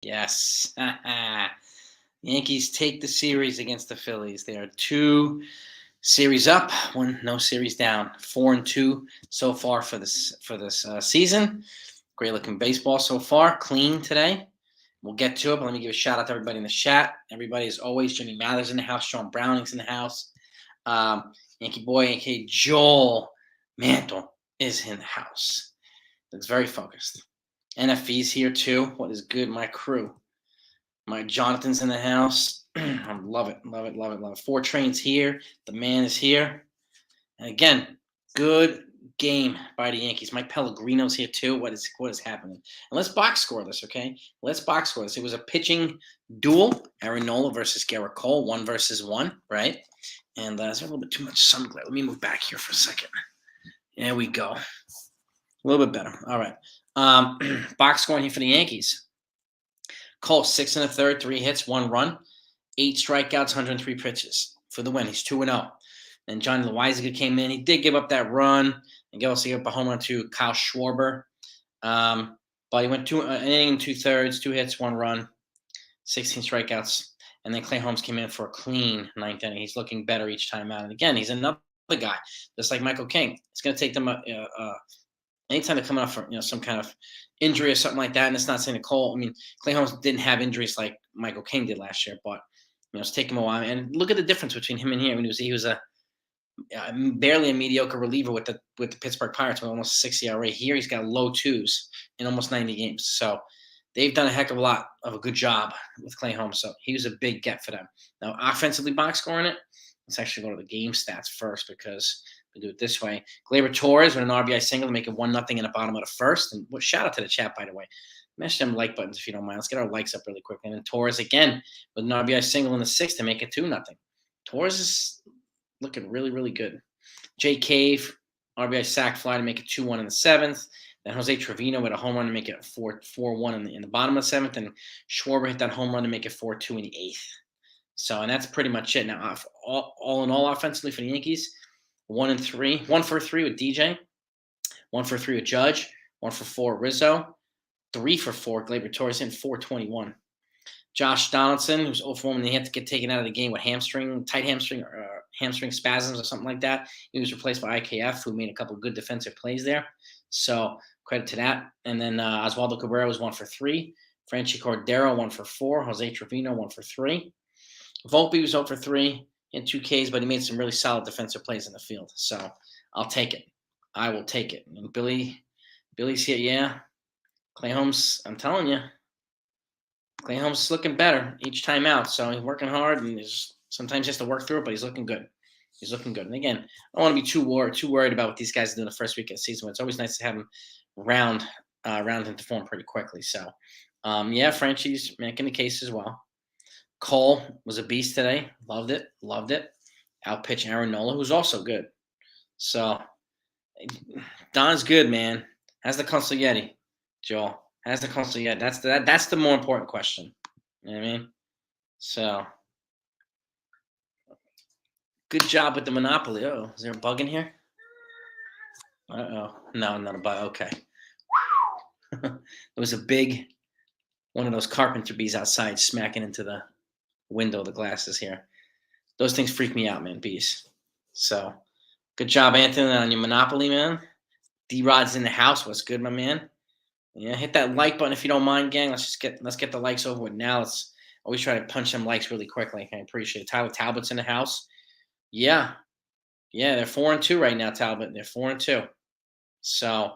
Yes. Yankees take the series against the Phillies. They are 2 series up, no series down. 4-2 so far for this season. Great looking baseball so far. Clean today. We'll get to it, but let me give a shout out to everybody in the chat. Everybody, as always, Jimmy Mather's in the house. Sean Browning's in the house. Yankee Boy, aka Joel Mantle, is in the house. It's very focused. NFV's here too. What is good, my crew? My Jonathan's in the house. I love it, love it, love it, love it. 4 Trains here. The man is here. And again, good game by the Yankees. Mike Pellegrino's here too. What is happening? And let's box score this, okay? Let's box score this. It was a pitching duel. Aaron Nola versus Garrett Cole, 1-1, right? And there's a little bit too much sun glare. Let me move back here for a second. There we go. A little bit better. All right. Box scoring here for the Yankees. Cole, 6 1/3, 3 hits, 1 run, 8 strikeouts, 103 pitches for the win. He's 2-0. And Johnny Loizaga came in. He did give up that run and also gave up a home run to Kyle Schwarber. But he went an inning and 2/3, 2 hits, 1 run, 16 strikeouts. And then Clay Holmes came in for a clean 9th inning. He's looking better each time out. And again, he's another guy, just like Michael King. It's going to take them anytime they're coming off for some kind of injury or something like that. And it's not saying to Cole. I mean, Clay Holmes didn't have injuries like Michael King did last year, but it's taken him a while. And look at the difference between him and here. I mean, he was a barely a mediocre reliever with the Pittsburgh Pirates with almost 60 ERA. Here he's got low 2s in almost 90 games. So they've done a heck of a lot of a good job with Clay Holmes. So he was a big get for them. Now, offensively box scoring it, let's actually go to the game stats first because we do it this way. Gleyber Torres with an RBI single to make it 1-0 in the bottom of the first. And shout out to the chat, by the way. Smash them like buttons if you don't mind. Let's get our likes up really quick. And then Torres again with an RBI single in the 6th to make it 2-0. Torres is looking really, really good. Jay Cave, RBI sac fly to make it 2-1 in the 7th. Then Jose Trevino with a home run to make it 4-1 in the bottom of the 7th. And Schwarber hit that home run to make it 4-2 in the 8th. So, and that's pretty much it. Now, all in all, offensively for the Yankees, 1-3, 1-for-3 with DJ, 1-for-3 with Judge, 1-for-4 Rizzo, 3-for-4 Gleyber Torres, and 421. Josh Donaldson, who's 0-for-1 when he had to get taken out of the game with tight hamstring or hamstring spasms or something like that. He was replaced by IKF, who made a couple of good defensive plays there. So credit to that. And then Oswaldo Cabrera was 1-for-3. Franchi Cordero, 1-for-4. Jose Trevino, 1-for-3. Volpe was 0-for-3. He had 2 Ks, but he made some really solid defensive plays in the field. So I'll take it. I will take it. And Billy's here, yeah. Clay Holmes, I'm telling you. Clay Holmes is looking better each time out. So he's working hard, and sometimes he has to work through it, but he's looking good. He's looking good. And again, I don't want to be too worried about what these guys do in the first week of the season. But it's always nice to have them round into form pretty quickly. So, Frenchie's making the case as well. Cole was a beast today. Loved it. Outpitched Aaron Nola, who's also good. So, Don's good, man. How's the Consigliere, Joel? How's the Consigliere? That's the more important question. You know what I mean? So, good job with the Monopoly. Oh, is there a bug in here? Uh-oh. No, not a bug. Okay. There was a big one of those carpenter bees outside smacking into the window, the glasses here. Those things freak me out, man, bees. So, good job, Anthony, on your Monopoly, man. D-Rod's in the house. What's good, my man? Yeah, hit that like button if you don't mind, gang. Let's get the likes over with now. Let's always try to punch them likes really quickly. I appreciate it. Tyler Talbot's in the house. Yeah, they're 4-2 right now, Talbot. They're 4-2. So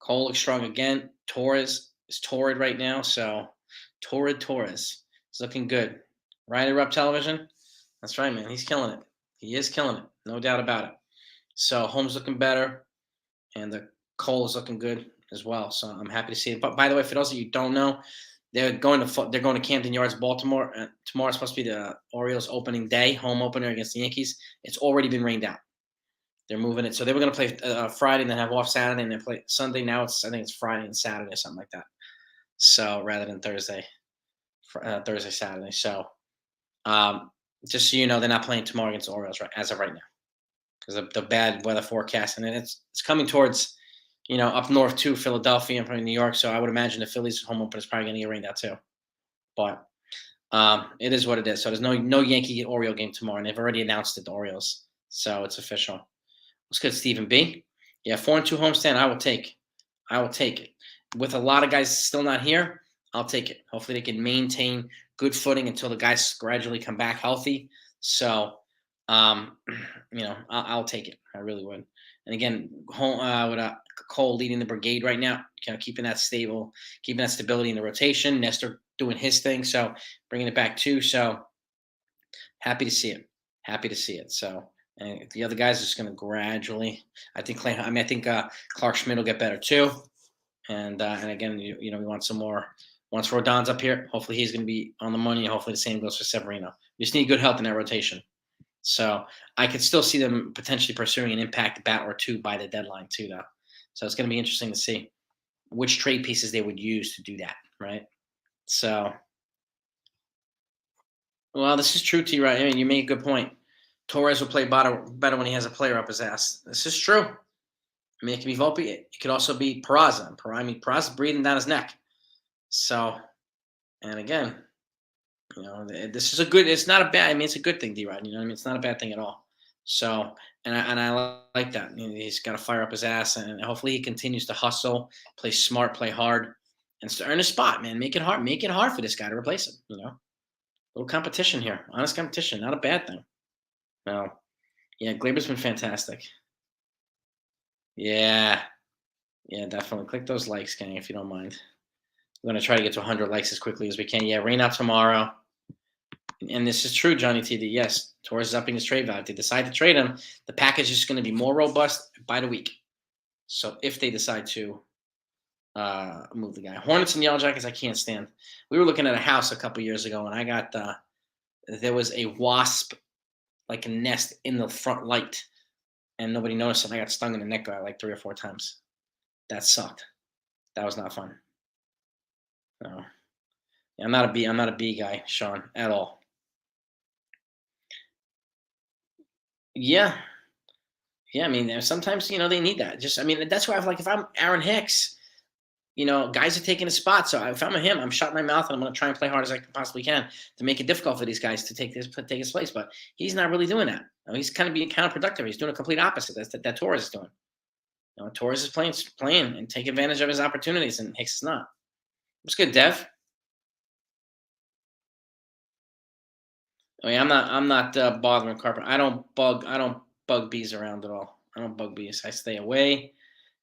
Cole looks strong again. Torres is torrid right now. So Torres is looking good. Ryder Up Television. That's right, man. He's killing it. He is killing it. No doubt about it. So Holmes looking better, and the Cole is looking good as well. So I'm happy to see it. But by the way, for those of you who don't know, they're going to Camden Yards, Baltimore. Tomorrow's supposed to be the Orioles opening day, home opener against the Yankees. It's already been rained out. They're moving it. So they were going to play Friday and then have off Saturday, and then play Sunday. Now I think it's Friday and Saturday or something like that. So rather than Thursday, Saturday. So just so you know, they're not playing tomorrow against the Orioles as of right now because of the bad weather forecast. And then it's coming towards, up north too, Philadelphia and probably New York. So I would imagine the Phillies home opener is probably going to get rained out too. But it is what it is. So there's no Yankee Oriole game tomorrow, and they've already announced it, the Orioles. So it's official. What's good, Stephen B? Yeah, 4-2 homestand. I will take. I will take it. With a lot of guys still not here, I'll take it. Hopefully, they can maintain good footing until the guys gradually come back healthy. So, um, I'll take it. I really would. And again, with Cole leading the brigade right now, keeping that stable, keeping that stability in the rotation. Nestor doing his thing, so bringing it back too. So happy to see it. Happy to see it. So, and the other guys are just going to gradually. I think Clay. I mean, I think Clark Schmidt will get better too. And again, we want some more. Once Rodon's up here, hopefully he's going to be on the money. And hopefully the same goes for Severino. We just need good health in that rotation. So I could still see them potentially pursuing an impact bat or two by the deadline too, though. So it's going to be interesting to see which trade pieces they would use to do that, right? So, well, this is true, T. Right? I mean, you make a good point. Torres will play better when he has a player up his ass. This is true. I mean, it can be Volpe. It could also be Peraza. I mean, Peraza's breathing down his neck. So, and again, this is a good. It's not a bad. I mean, it's a good thing, D-Rod. You know what I mean? It's not a bad thing at all. So, and I like that. He's got to fire up his ass, and hopefully he continues to hustle, play smart, play hard, and earn a spot. Man, make it hard. Make it hard for this guy to replace him. Little competition here, honest competition, not a bad thing. No, yeah, Glaber's been fantastic. Yeah, yeah, definitely. Click those likes, gang, if you don't mind. We're gonna try to get to 100 likes as quickly as we can. Yeah, rain out tomorrow. And this is true, Johnny T. Yes, Torres is upping his trade value. If they decide to trade him, the package is going to be more robust by the week. So if they decide to move the guy, Hornets and Yellow Jackets, I can't stand. We were looking at a house a couple years ago, and I got there was a wasp, like a nest in the front light, and nobody noticed it. I got stung in the neck like 3 or 4 times. That sucked. That was not fun. No. Yeah, I'm not a bee. I'm not a bee guy, Sean, at all. Yeah, yeah. I mean, sometimes they need that. Just, I mean, that's why I've like if I'm Aaron Hicks, guys are taking a spot. So if I'm him, I'm shutting my mouth and I'm going to try and play hard as I possibly can to make it difficult for these guys to take his place. But he's not really doing that. He's kind of being counterproductive. He's doing a complete opposite. That Torres is doing. Torres is playing and take advantage of his opportunities, and Hicks is not. What's good, Dev? I mean, I'm not bothering Carpenter. I don't bug bees around at all. I don't bug bees. I stay away,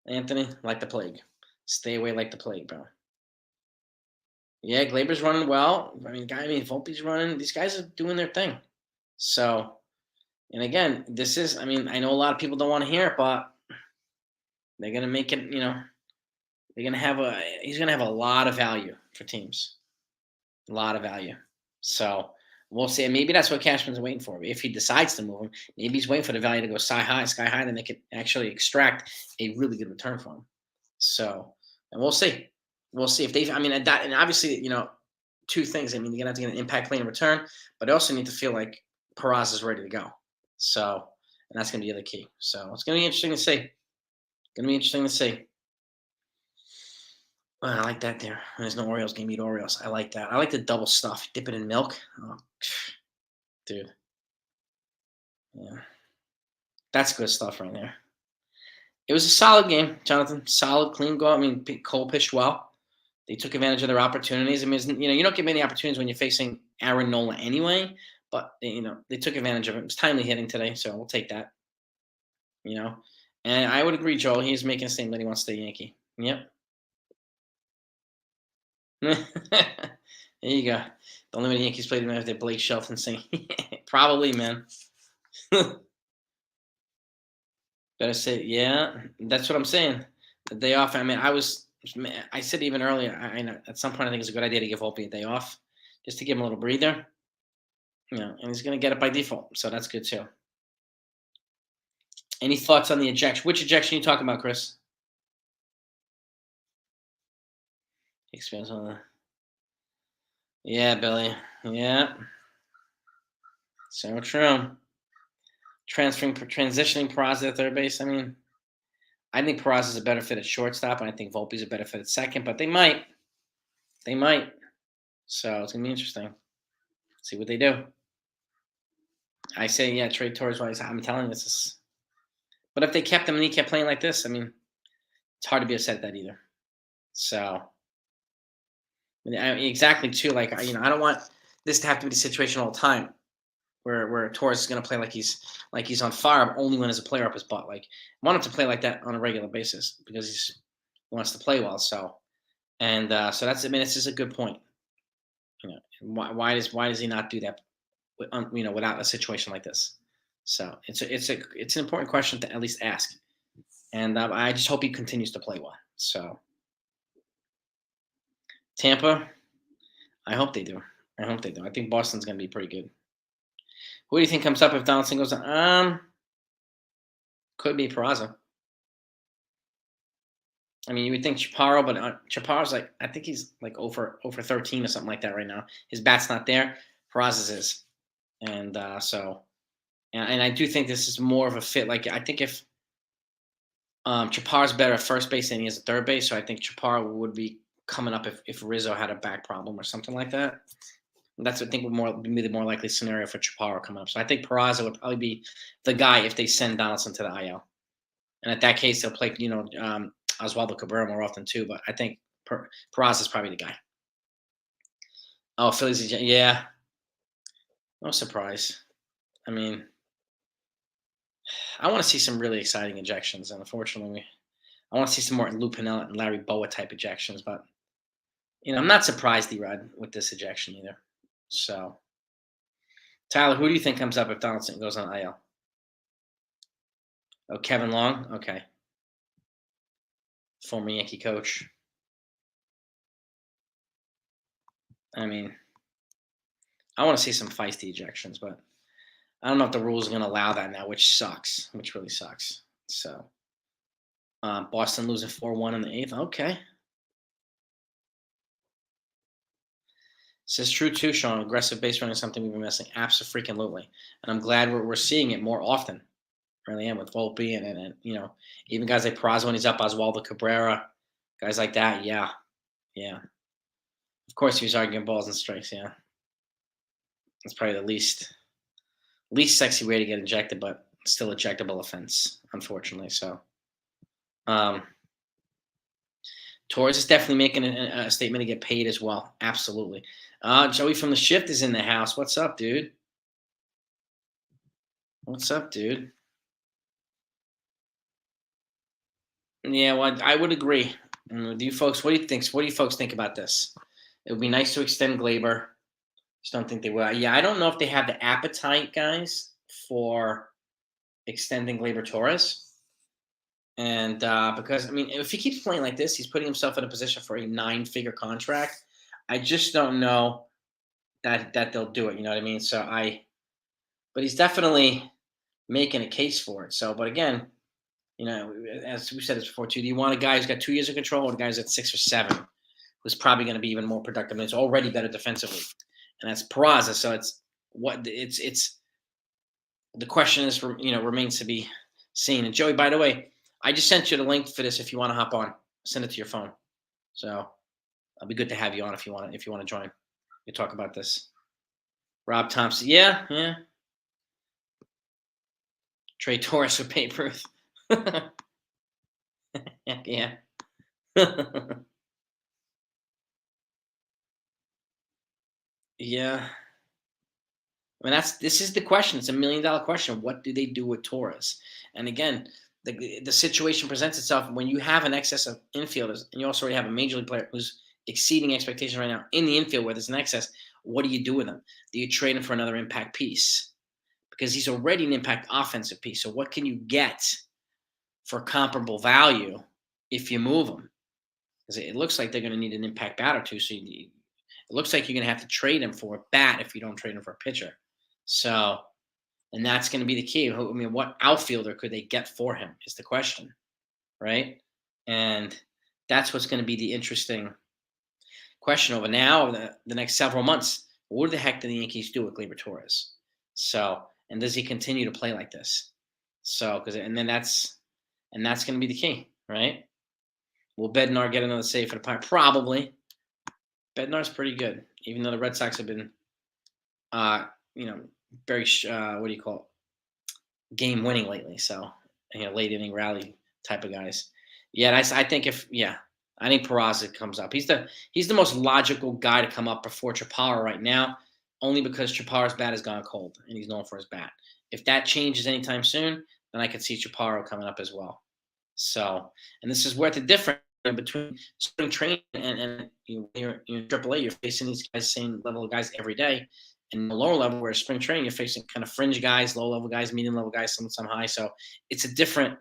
Anthony, like the plague. Stay away like the plague, bro. Yeah, Glaber's running well. I mean, Volpe's running. These guys are doing their thing. So, and again, this is. I mean, I know a lot of people don't want to hear it, but they're gonna make it. They're gonna have a. He's gonna have a lot of value for teams. A lot of value. So we'll see. Maybe that's what Cashman's waiting for. If he decides to move him, maybe he's waiting for the value to go sky high, then they could actually extract a really good return from him. So, and we'll see. We'll see if they. I mean, and obviously, 2 things. I mean, you're gonna have to get an impact play in return, but I also need to feel like Peraza is ready to go. So, and that's gonna be the other key. So it's gonna be interesting to see. Gonna be interesting to see. Well, I like that there. There's no Oreos. Game eat Oreos. I like that. I like the double stuff. Dip it in milk. Oh, dude. Yeah. That's good stuff right there. It was a solid game, Jonathan. Solid, clean goal. I mean, Cole pitched well. They took advantage of their opportunities. I mean, you don't get many opportunities when you're facing Aaron Nola anyway, but they took advantage of it. It was timely hitting today, so we'll take that. And I would agree, Joel. He's making a statement that he wants to stay Yankee. Yep. There you go. The only way the Yankees played them after Blake Shelton saying, probably, man. Better say, yeah. That's what I'm saying. The day off. I mean, I said even earlier. I know at some point I think it's a good idea to give Volpe a day off, just to give him a little breather. And he's going to get it by default, so that's good too. Any thoughts on the ejection? Which ejection are you talking about, Chris? Experience on the. Yeah, Billy. Yeah. So true. Transitioning Peraza at third base. I mean, I think Peraza is a better fit at shortstop, and I think Volpe's a better fit at second. But they might. So it's gonna be interesting. See what they do. I say, yeah, trade Torres wise. I'm telling you, this is. But if they kept him and he kept playing like this, I mean, it's hard to be upset at that either. So exactly too. Like I don't want this to have to be the situation all the time where Torres is going to play like he's on fire only when there's a player up his butt. Like I want him to play like that on a regular basis because he wants to play well. So so that's, I mean, this is a good point. Why does he not do that? Without a situation like this. So it's an important question to at least ask, and I just hope he continues to play well. So Tampa, I hope they do. I hope they do. I think Boston's going to be pretty good. Who do you think comes up if Donaldson goes on? Could be Peraza. I mean, you would think Chaparro, but Chaparro's like, I think he's like over 13 or something like that right now. His bat's not there. Peraza's is, and and I do think this is more of a fit. Like I think if Chaparro's better at first base than he is at third base, so I think Chaparro would be coming up if Rizzo had a back problem or something like that. That's, I think, would be the more likely scenario for Chaparro coming up. So I think Peraza would probably be the guy if they send Donaldson to the IL. And at that case, they'll play, Oswaldo Cabrera more often too. But I think Peraza is probably the guy. Oh, Phillies, yeah. No surprise. I mean, I want to see some really exciting ejections, and unfortunately, I want to see some more Lou Piniella and Larry Boa type ejections. But I'm not surprised, D-Rod, with this ejection either. So, Tyler, who do you think comes up if Donaldson goes on IL? Oh, Kevin Long? Okay. Former Yankee coach. I mean, I want to see some feisty ejections, but I don't know if the rules are going to allow that now, which sucks, which really sucks. So, Boston losing 4-1 in the 8th. Okay. This is true too, Sean. Aggressive base running is something we've been missing. Absolutely. And I'm glad we're seeing it more often. Really am, with Volpe and even guys like Peraza when he's up, Oswaldo Cabrera, guys like that. Yeah. Of course, he was arguing balls and strikes. Yeah, that's probably the least sexy way to get ejected, but still ejectable offense, unfortunately. So, Torres is definitely making a statement to get paid as well. Absolutely. Joey from the Shift is in the house. What's up, dude? What's up, dude? Yeah, well, I would agree. Do you folks? What do you think? What do you folks think about this? It would be nice to extend Glaber. Just don't think they will. Yeah, I don't know if they have the appetite, guys, for extending Glaber Torres. And because, I mean, if he keeps playing like this, he's putting himself in a position for a 9-figure contract. I just don't know that they'll do it. You know what I mean? But he's definitely making a case for it. So, but again, as we said this before too, do you want a guy who's got 2 years of control or a guy who's at 6 or 7, who's probably going to be even more productive and is already better defensively? And that's Peraza. So it's the question is, remains to be seen. And Joey, by the way, I just sent you the link for this. If you want to hop on, send it to your phone. So it'll be good to have you on if you want to join. We talk about this. Rob Thompson, yeah. Trey Torres with Babe Ruth. Yeah. Yeah. I mean, this is the question. It's $1 million question. What do they do with Torres? And again, the situation presents itself when you have an excess of infielders, and you also already have a major league player who's exceeding expectations right now in the infield where there's an excess. What do you do with him? Do you trade him for another impact piece? Because he's already an impact offensive piece. So what can you get for comparable value if you move him? Because it looks like they're going to need an impact bat or two. So it looks like you're going to have to trade him for a bat if you don't trade him for a pitcher. So, and that's going to be the key. I mean, what outfielder could they get for him is the question, right? And that's what's going to be the interesting question over now, the next several months. What the heck do the Yankees do with Gleyber Torres? So, and does he continue to play like this? So, that's going to be the key, right? Will Bednar get another save for the Pirates? Probably. Bednar's pretty good. even though the Red Sox have been, you know, very what do you call it, game winning lately. So late inning rally type of guys. Yeah, I think I think Peraza comes up. He's the most logical guy to come up before Chaparro right now, only because Chaparro's bat has gone cold and he's known for his bat. If that changes anytime soon, then I could see Chaparro coming up as well. So, and this is where the difference between spring training and you're in AAA, you're facing these guys, same level of guys every day. And the lower level, where spring training, you're facing kind of fringe guys, low level guys, medium level guys, some high. So it's a different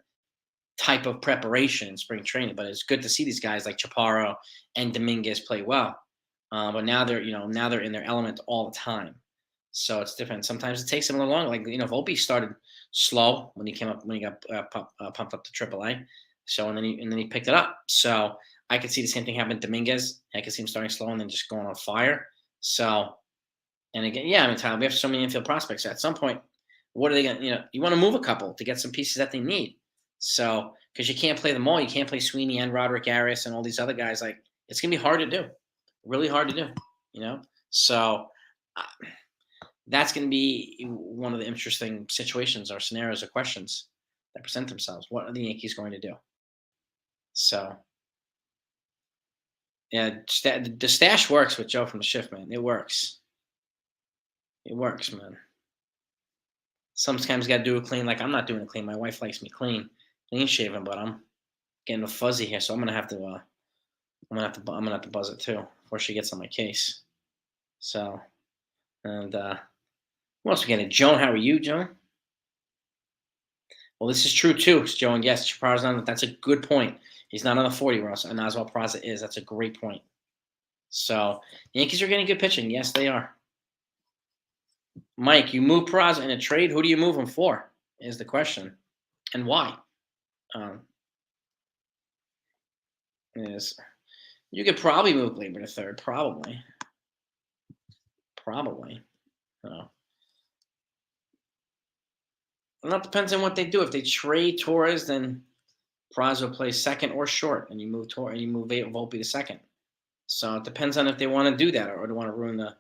type of preparation in spring training. But it's good to see these guys like Chaparro and Dominguez play well. But now they're in their element all the time. So it's different. Sometimes it takes them a little longer. Like Volpe started slow when he got pumped up to AAA. So and then he picked it up. So I could see the same thing happen to Dominguez. I could see him starting slow and then just going on fire. So and again, yeah, I mean, Tyler, we have so many infield prospects. At some point, what are they going to, you want to move a couple to get some pieces that they need. So because you can't play them all, you can't play Sweeney and Roderick Arias and all these other guys. Like it's gonna be hard to do, really hard to do. So. That's going to be one of the interesting situations or scenarios or questions that present themselves. What are the Yankees going to do? So, yeah, the stash works with Joe from the shift, man. It works. It works, man. Sometimes got to do it clean. Like I'm not doing it clean. My wife likes me clean shaven, but I'm getting a fuzzy here, so I'm gonna have to. I'm gonna have to buzz it too before she gets on my case. So, and. Who else we getting? Joan, how are you, Joan? Well, this is true too, Joan. Yes, Chaparro's on. That's a good point. He's not on the 40 Ross, and Oswald Peraza is. That's a great point. So the Yankees are getting good pitching. Yes, they are. Mike, you move Peraza in a trade. Who do you move him for? Is the question, and why? Is you could probably move Glaber to third. Probably. And that depends on what they do. If they trade Torres, then Peraza plays second or short, and you move Volpe to second. So it depends on if they want to do that or they want to ruin the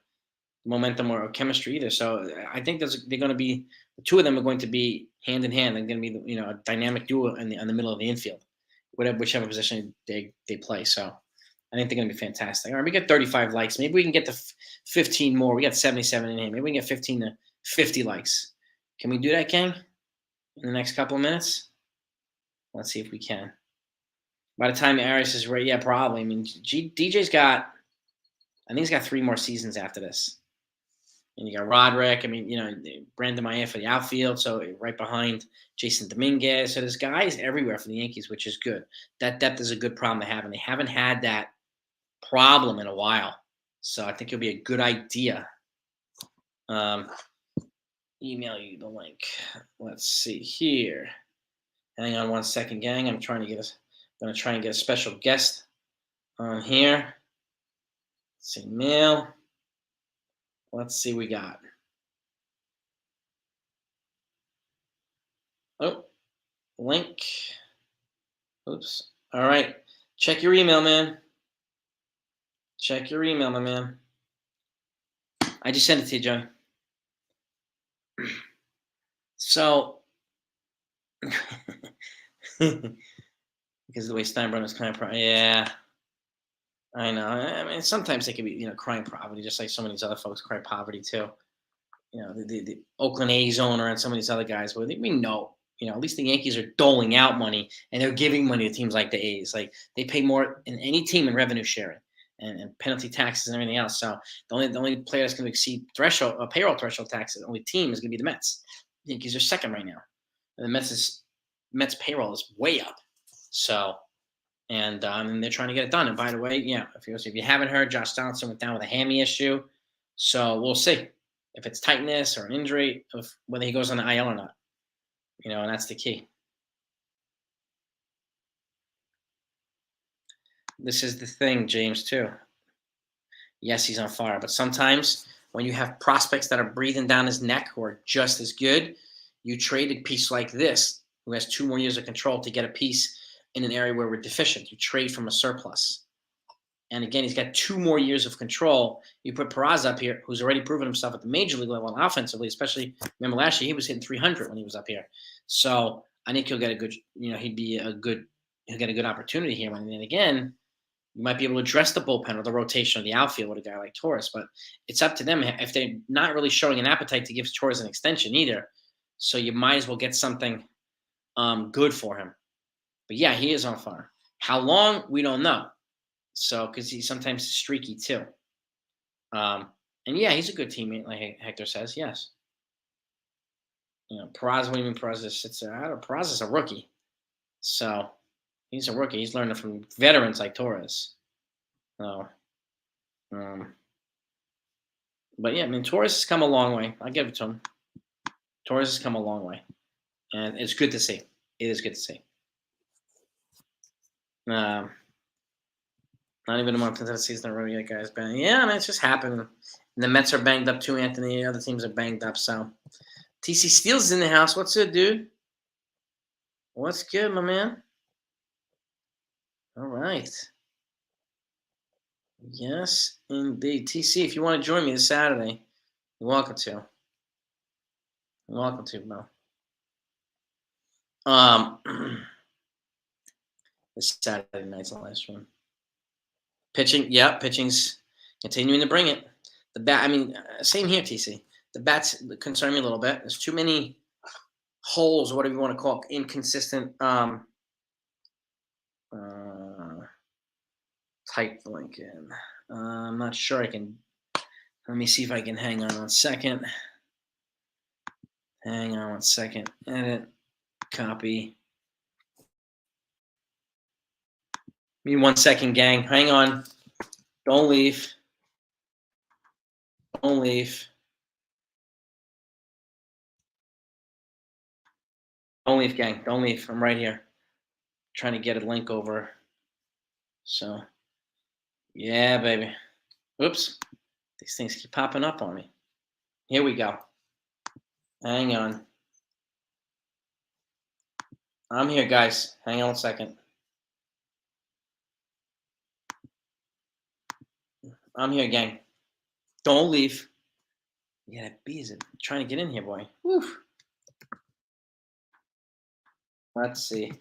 momentum or chemistry either. So I think they're going to be the two of them are going to be hand in hand. They're going to be a dynamic duo in the middle of the infield, whichever position they play. So I think they're going to be fantastic. All right, we got 35 likes. Maybe we can get to 15 more. We got 77 in here. Maybe we can get 15 to 50 likes. Can we do that, gang? In the next couple of minutes? Let's see if we can. By the time Arias is ready, yeah, probably. I mean, DJ's I think he's got 3 more seasons after this. And you got Roderick. I mean, Brandon Maya for the outfield, so right behind Jason Dominguez. So there's guys everywhere for the Yankees, which is good. That depth is a good problem to have, and they haven't had that problem in a while. So I think it'll be a good idea. Email you the link. Let's see here. Hang on one second, gang. I'm going to try and get a special guest on here. Let's see, mail. Let's see what we got. Oh, link. Oops. All right. Check your email, man. Check your email, my man. I just sent it to you, John. So, because of the way Steinbrenner's kind of, yeah, I know. I mean, sometimes they can be, crying poverty, just like some of these other folks cry poverty too. The Oakland A's owner and some of these other guys. Well, we know, at least the Yankees are doling out money and they're giving money to teams like the A's. Like they pay more than any team in revenue sharing and penalty taxes and everything else. So the only player that's going to exceed payroll threshold taxes, the only team is going to be the Mets. The Yankees are second right now, and the Mets payroll is way up. So. And they're trying to get it done. And by the way, if you haven't heard, Josh Donaldson went down with a hammy issue. So we'll see if it's tightness or an injury, whether he goes on the IL or not. And that's the key. This is the thing, James, too. Yes, he's on fire. But sometimes when you have prospects that are breathing down his neck who are just as good, you trade a piece like this, who has 2 more years of control to get a piece in an area where we're deficient. You trade from a surplus. And again, he's got 2 more years of control. You put Peraza up here, who's already proven himself at the major league level offensively, especially, remember last year, he was hitting 300 when he was up here. So I think he'll get a good, he'll get a good opportunity here. And then again, you might be able to address the bullpen or the rotation or the outfield with a guy like Torres, but it's up to them if they're not really showing an appetite to give Torres an extension either. So you might as well get something good for him. But yeah, he is on fire. How long? We don't know. So, because he's sometimes streaky too. And yeah, he's a good teammate, like Hector says. Yes. Peraza, what do you mean Peraza sits there? Peraza's a rookie. So, he's a rookie. He's learning from veterans like Torres. So, but yeah, I mean, Torres has come a long way. I'll give it to him. Torres has come a long way. And it's good to see. It is good to see. Not even a month into the season already, that guy's been. Yeah, I mean, it's just happening. And the Mets are banged up too, Anthony. The other teams are banged up. So, TC Steele's is in the house. What's good, dude? What's good, my man? All right. Yes, indeed. TC, if you want to join me this Saturday, you're welcome to. You're welcome to, bro. This Saturday night's the last one. Pitching, yeah, pitching's continuing to bring it. The bat, I mean, same here, TC. The bats concern me a little bit. There's too many holes, or whatever you want to call it, inconsistent type link in. I'm not sure I can. Let me see if I can hang on 1 second. Hang on 1 second. Edit. Copy. Give me 1 second, gang. Hang on. Don't leave. Don't leave. Don't leave, gang. Don't leave. I'm right here. Trying to get a link over. So, yeah, baby. Oops. These things keep popping up on me. Here we go. Hang on. I'm here, guys. Hang on 1 second. I'm here, gang. Don't leave. Yeah, that bee is trying to get in here, boy. Woo. Let's see.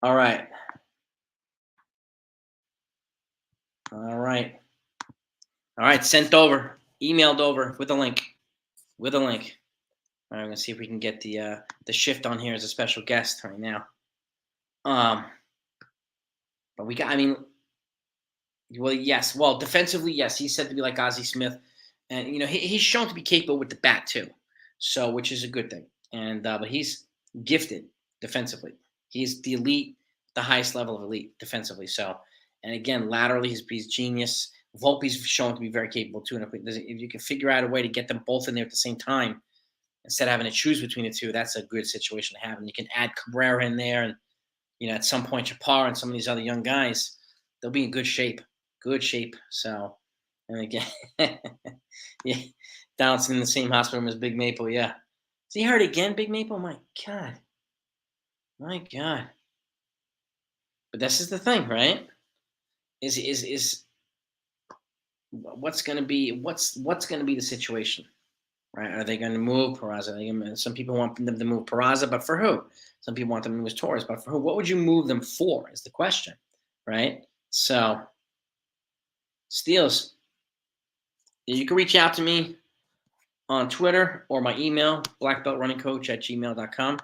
All right. All right. All right. Sent over. Emailed over with a link. With a link. All right, I'm gonna see if we can get the shift on here as a special guest right now. But we got. I mean, well, yes. Well, defensively, yes. He's said to be like Ozzie Smith, and he's shown to be capable with the bat too. So, which is a good thing. And but he's gifted defensively. He's the elite, the highest level of elite defensively. So, and again, laterally, he's genius. Volpe's shown to be very capable too. And if you can figure out a way to get them both in there at the same time, instead of having to choose between the two, that's a good situation to have. And you can add Cabrera in there, and at some point Chaparro and some of these other young guys, they'll be in good shape. Good shape. So, and again, yeah, Donaldson in the same hospital room as Big Maple. Yeah, is he hurt again, Big Maple? My God. But this is the thing, right? Is what's going to be the situation? Right? Are they going to move Peraza? Some people want them to move Peraza, but for who? Some people want them to move Torres, but for who? What would you move them for? Is the question, right? So, Steels, you can reach out to me on Twitter or my email, blackbeltrunningcoach@gmail.com.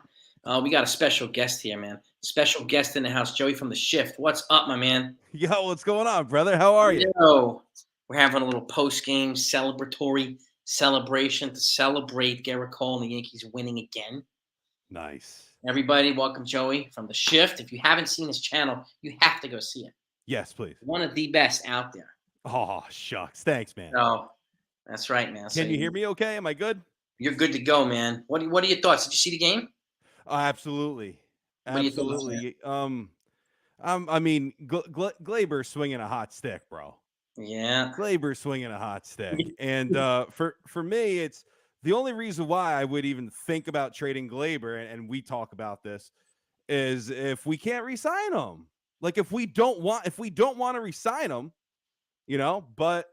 We got a special guest here, man. Special guest in the house, Joey from the Shift. What's up, my man? Yo, what's going on, brother? How are you? Yo, we're having a little post-game celebratory celebration to celebrate Gerrit Cole and the Yankees winning again. Nice. Everybody, welcome Joey from the Shift. If you haven't seen his channel, you have to go see it. Yes, please. One of the best out there. Oh, shucks. Thanks, man. So, that's right, man. Can you hear me okay? Am I good? You're good to go, man. What are your thoughts? Did you see the game? Absolutely. What are your thoughts, Absolutely. I mean, Glaber swinging a hot stick, bro. Yeah. Glaber swinging a hot stick. And for me, it's the only reason why I would even think about trading Glaber, and we talk about this, is if we can't re-sign him. Like if we don't want to resign him, but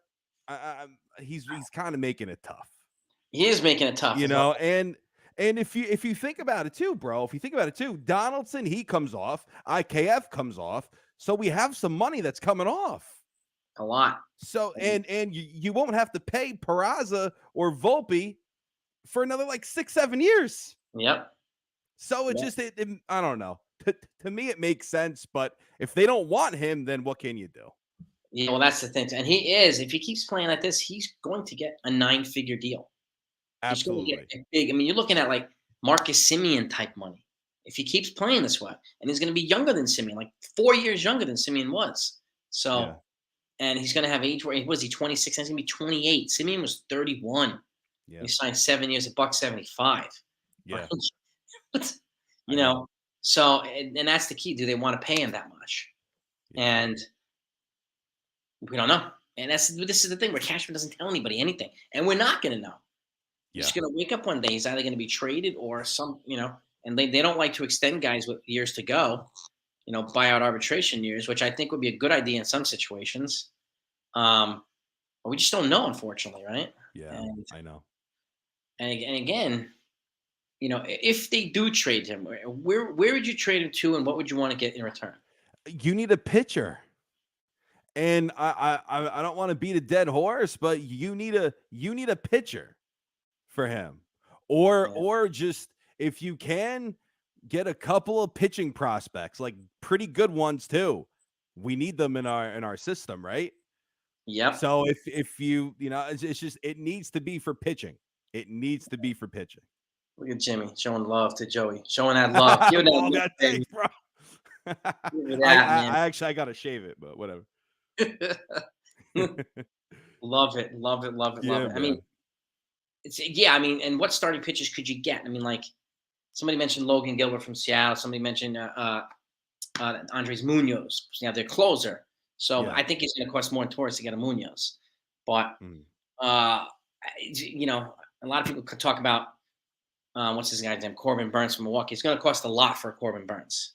he's kind of making it tough. He is making it tough. And if you think about it too, bro, Donaldson, he comes off, IKF comes off, so we have some money that's coming off. A lot. So and you won't have to pay Peraza or Volpe for another like 6-7 years. Yep. So it just I don't know. To me, it makes sense, but if they don't want him, then what can you do? Yeah, well, that's the thing, and if he keeps playing like this, he's going to get a 9-figure deal. Absolutely. He's going to get big. I mean, you're looking at like Marcus Semien type money if he keeps playing this way, and he's going to be younger than Semien, like 4 years younger than Semien was. So, Yeah. And he's going to have age where was he 26? He's going to be 28. Semien was 31. Yeah. He signed 7 years at $175. Yeah. So and that's the key. Do they want to pay him that much? Yeah. And we don't know. And this is the thing where Cashman doesn't tell anybody anything, and we're not going to know. Yeah. He's going to wake up one day. He's either going to be traded or and they don't like to extend guys with years to go, buyout arbitration years, which I think would be a good idea in some situations. But we just don't know, unfortunately, right? Yeah, I know. And again, if they do trade him, where would you trade him to, and what would you want to get in return? You need a pitcher. And I don't want to beat a dead horse, but you need a pitcher for him, or just if you can get a couple of pitching prospects, like pretty good ones too. We need them in our system, right? Yep. So if you it's just it needs to be for pitching. It needs to be for pitching. Look at Jimmy showing love to Joey, showing that love. Give that thanks, bro. I gotta shave it, but whatever. Love it. I mean, and what starting pitchers could you get? I mean, like somebody mentioned Logan Gilbert from Seattle. Somebody mentioned Andres Munoz. Their closer. So I think it's going to cost more in Torres to get a Munoz. But a lot of people could talk about what's his guy's name, Corbin Burns from Milwaukee. It's going to cost a lot for Corbin Burns.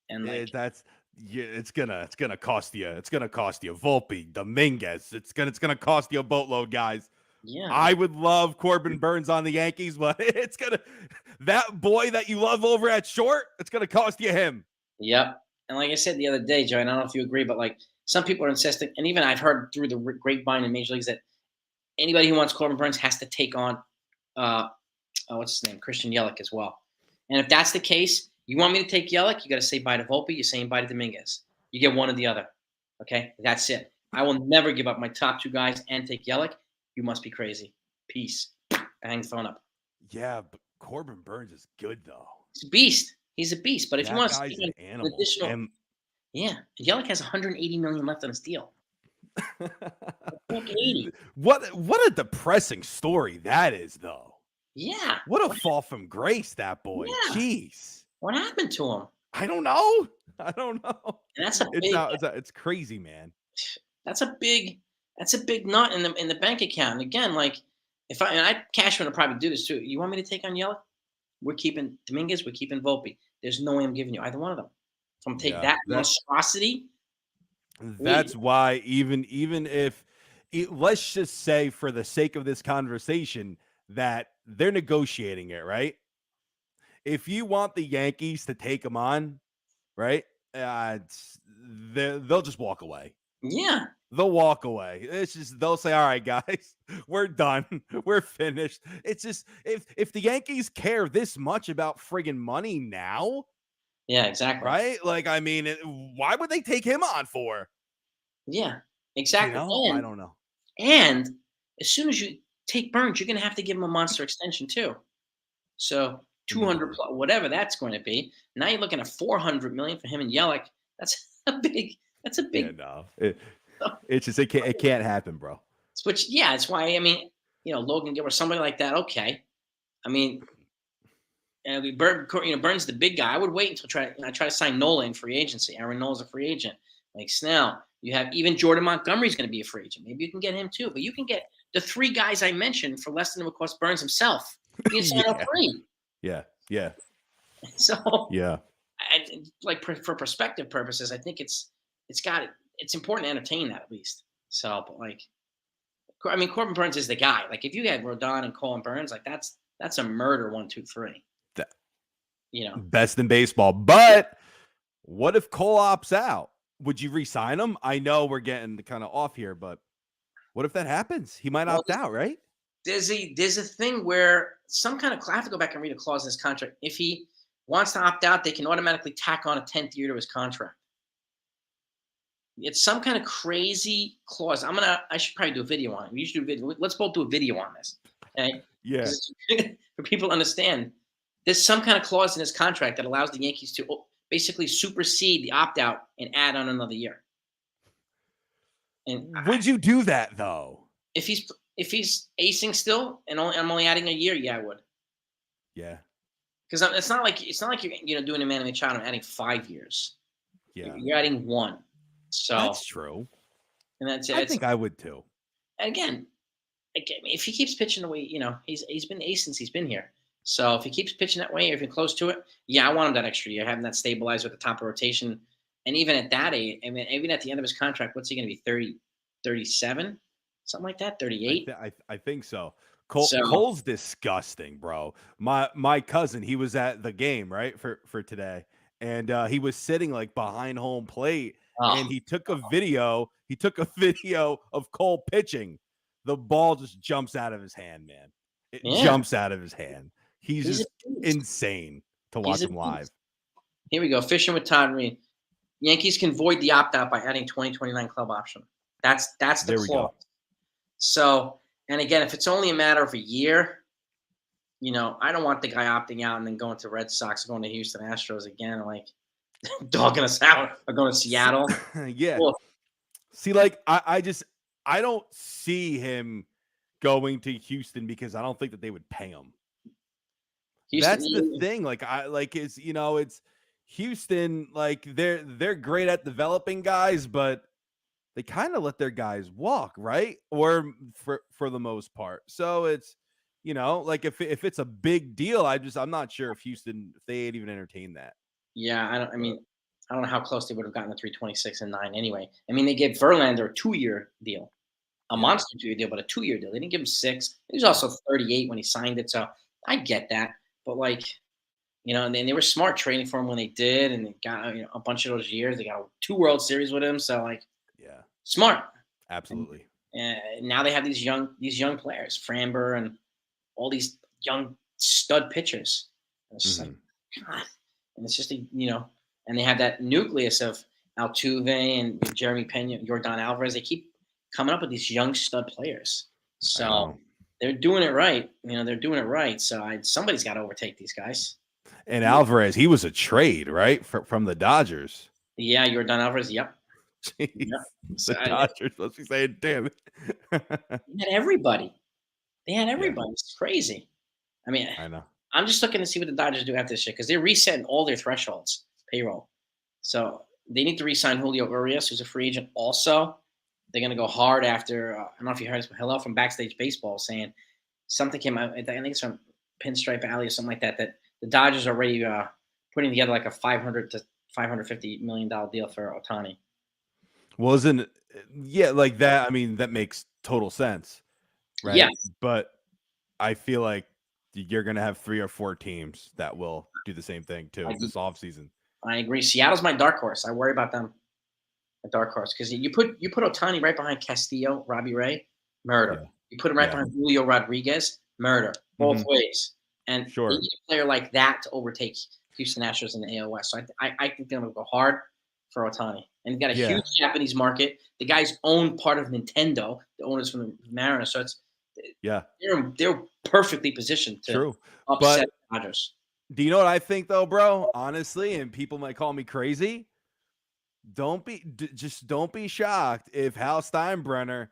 And it's gonna cost you. It's gonna cost you Volpe, Dominguez. It's gonna cost you a boatload, guys. Yeah, I would love Corbin Burns on the Yankees, but it's gonna that boy that you love over at short. It's gonna cost you him. Yep. And like I said the other day, Joe, and I don't know if you agree, but like some people are insisting, and even I've heard through the grapevine in major leagues that anybody who wants Corbin Burns has to take on what's his name, Christian Yelich as well. And if that's the case, you want me to take Yelich, you got to say bye to Volpe. You're saying bye to Dominguez. You get one or the other. Okay, that's it. I will never give up my top two guys and take Yelich. You must be crazy. Peace. I hang the phone up. Yeah, but Corbin Burns is good though. He's a beast. He's a beast. But if you want to an animal. additional, Yelich has $180 million left on his deal. What a depressing story that is, though. Yeah. What a fall from grace, that boy. Yeah. Jeez. What happened to him? I don't know. And that's it's crazy, man. That's a big nut in the bank account. And again, like if Cashman will probably do this too. You want me to take on Yelich? We're keeping Dominguez. We're keeping Volpe. There's no way I'm giving you either one of them. If I'm taking that monstrosity. That's why even if let's just say for the sake of this conversation that they're negotiating it, right? If you want the Yankees to take them on, right? They'll just walk away. Yeah. They'll walk away. It's just they'll say, all right, guys, we're done. We're finished. It's just if the Yankees care this much about friggin' money now. Yeah, exactly. Right? Like, I mean, why would they take him on for? Yeah, exactly. I don't know. And as soon as you take Burns, you're going to have to give him a monster extension too. So 200 plus, whatever that's going to be. Now you're looking at $400 million for him and Yelich. That's a big. Yeah, no. It's just it can't happen, bro. It's why Logan Gilbert, somebody like that. Okay, I mean. Burns the big guy. I would wait until I try to sign Nola in free agency. Aaron Nola's a free agent. Like Snell. You have even Jordan Montgomery's going to be a free agent. Maybe you can get him too. But you can get the three guys I mentioned for less than it would cost Burns himself. You can sign all three. Yeah. So yeah. like for perspective purposes, I think it's important to entertain that at least. So, but like, I mean, Corbin Burns is the guy. Like, if you had Rodon and Cole and Burns, like that's a murder 1, 2, 3. That- You know, Best in baseball. But what if Cole opts out? Would you re-sign him? I know we're getting kind of off here, but what if that happens? He might well, opt out, right? there's a thing where some kind of I have to go back and read a clause in his contract. If he wants to opt out, they can automatically tack on a 10th year to his contract. It's some kind of crazy clause. I should probably do a video on it. We should do a video. Let's both do a video on this. Okay? Yeah. For people to understand, there's some kind of clause in his contract that allows the Yankees to basically supersede the opt out and add on another year. And Would you do that though? if he's acing still and I'm only adding a year, yeah, I would. Yeah. Because it's not like you're doing a man and a child and adding 5 years. Yeah. You're adding 1. So that's true. And that's I think I would too. And again, if he keeps pitching the way, he's been ace since he's been here. So if he keeps pitching that way, or if he's close to it, yeah, I want him that extra year, having that stabilized with the top of rotation. And even at that age, I mean, even at the end of his contract, what's he going to be, 30, 37? Something like that, 38? I think so. Cole's disgusting, bro. My cousin, he was at the game, right, for today. And he was sitting like behind home plate. And he took a video. He took a video of Cole pitching. The ball just jumps out of his hand, man. It jumps out of his hand. He's just insane to watch him live. Here we go. Fishing with Todd Reed. Yankees can void the opt-out by adding 2029 club option. That's the clause. So, and again, if it's only a matter of a year, I don't want the guy opting out and then going to Red Sox, going to Houston Astros again, like dogging us out, or going to Seattle. Yeah. Well, see, like I don't see him going to Houston because I don't think that they would pay him. That's the thing. Like it's Houston. Like they're great at developing guys, but they kind of let their guys walk, right? Or for the most part. So it's like if it's a big deal, I'm not sure if Houston, if they ain't even entertained that. Yeah, I don't know how close they would have gotten to 326 and 9 anyway. I mean, they gave Verlander a 2-year deal, a monster 2-year deal, but a 2-year deal. They didn't give him 6. He was also 38 when he signed it, so I get that. But and they were smart trading for him when they did, and they got a bunch of those years. They got 2 World Series with him, so smart, absolutely. And now they have these young players, Framber, and all these young stud pitchers. It's just like, God. And it's just and they have that nucleus of Altuve and Jeremy Pena, Yordan Alvarez. They keep coming up with these young stud players. So they're doing it right. They're doing it right. So somebody's got to overtake these guys. And Alvarez, he was a trade, right, from the Dodgers. Yeah, Yordan Alvarez. Yep. Yep. The Dodgers must be saying, "Damn it!" They had everybody. Yeah. It's crazy. I mean, I know. I'm just looking to see what the Dodgers do after this shit because they're resetting all their thresholds, payroll. So they need to re-sign Julio Urias, who's a free agent. Also, they're going to go hard after. I don't know if you heard this. Hello from Backstage Baseball saying something came out. I think it's from Pinstripe Alley or something like that. That the Dodgers are already putting together like a $500 to $550 million deal for Ohtani. Like that. I mean, that makes total sense, right? Yeah. But I feel like you're going to have 3 or 4 teams that will do the same thing too this offseason. I agree. Seattle's my dark horse. I worry about them. A dark horse because you put Ohtani right behind Castillo, Robbie Ray, murder. Yeah. You put him right behind Julio Rodriguez, murder. Both ways. And you need a player like that to overtake Houston Astros in the AL West. So I think they're going to go hard for Ohtani. And they've got a huge Japanese market. The guys own part of Nintendo. The owners from the Mariners. So it's they're perfectly positioned to upset the Dodgers. Do you know what I think though, bro? Honestly, and people might call me crazy. Don't be shocked if Hal Steinbrenner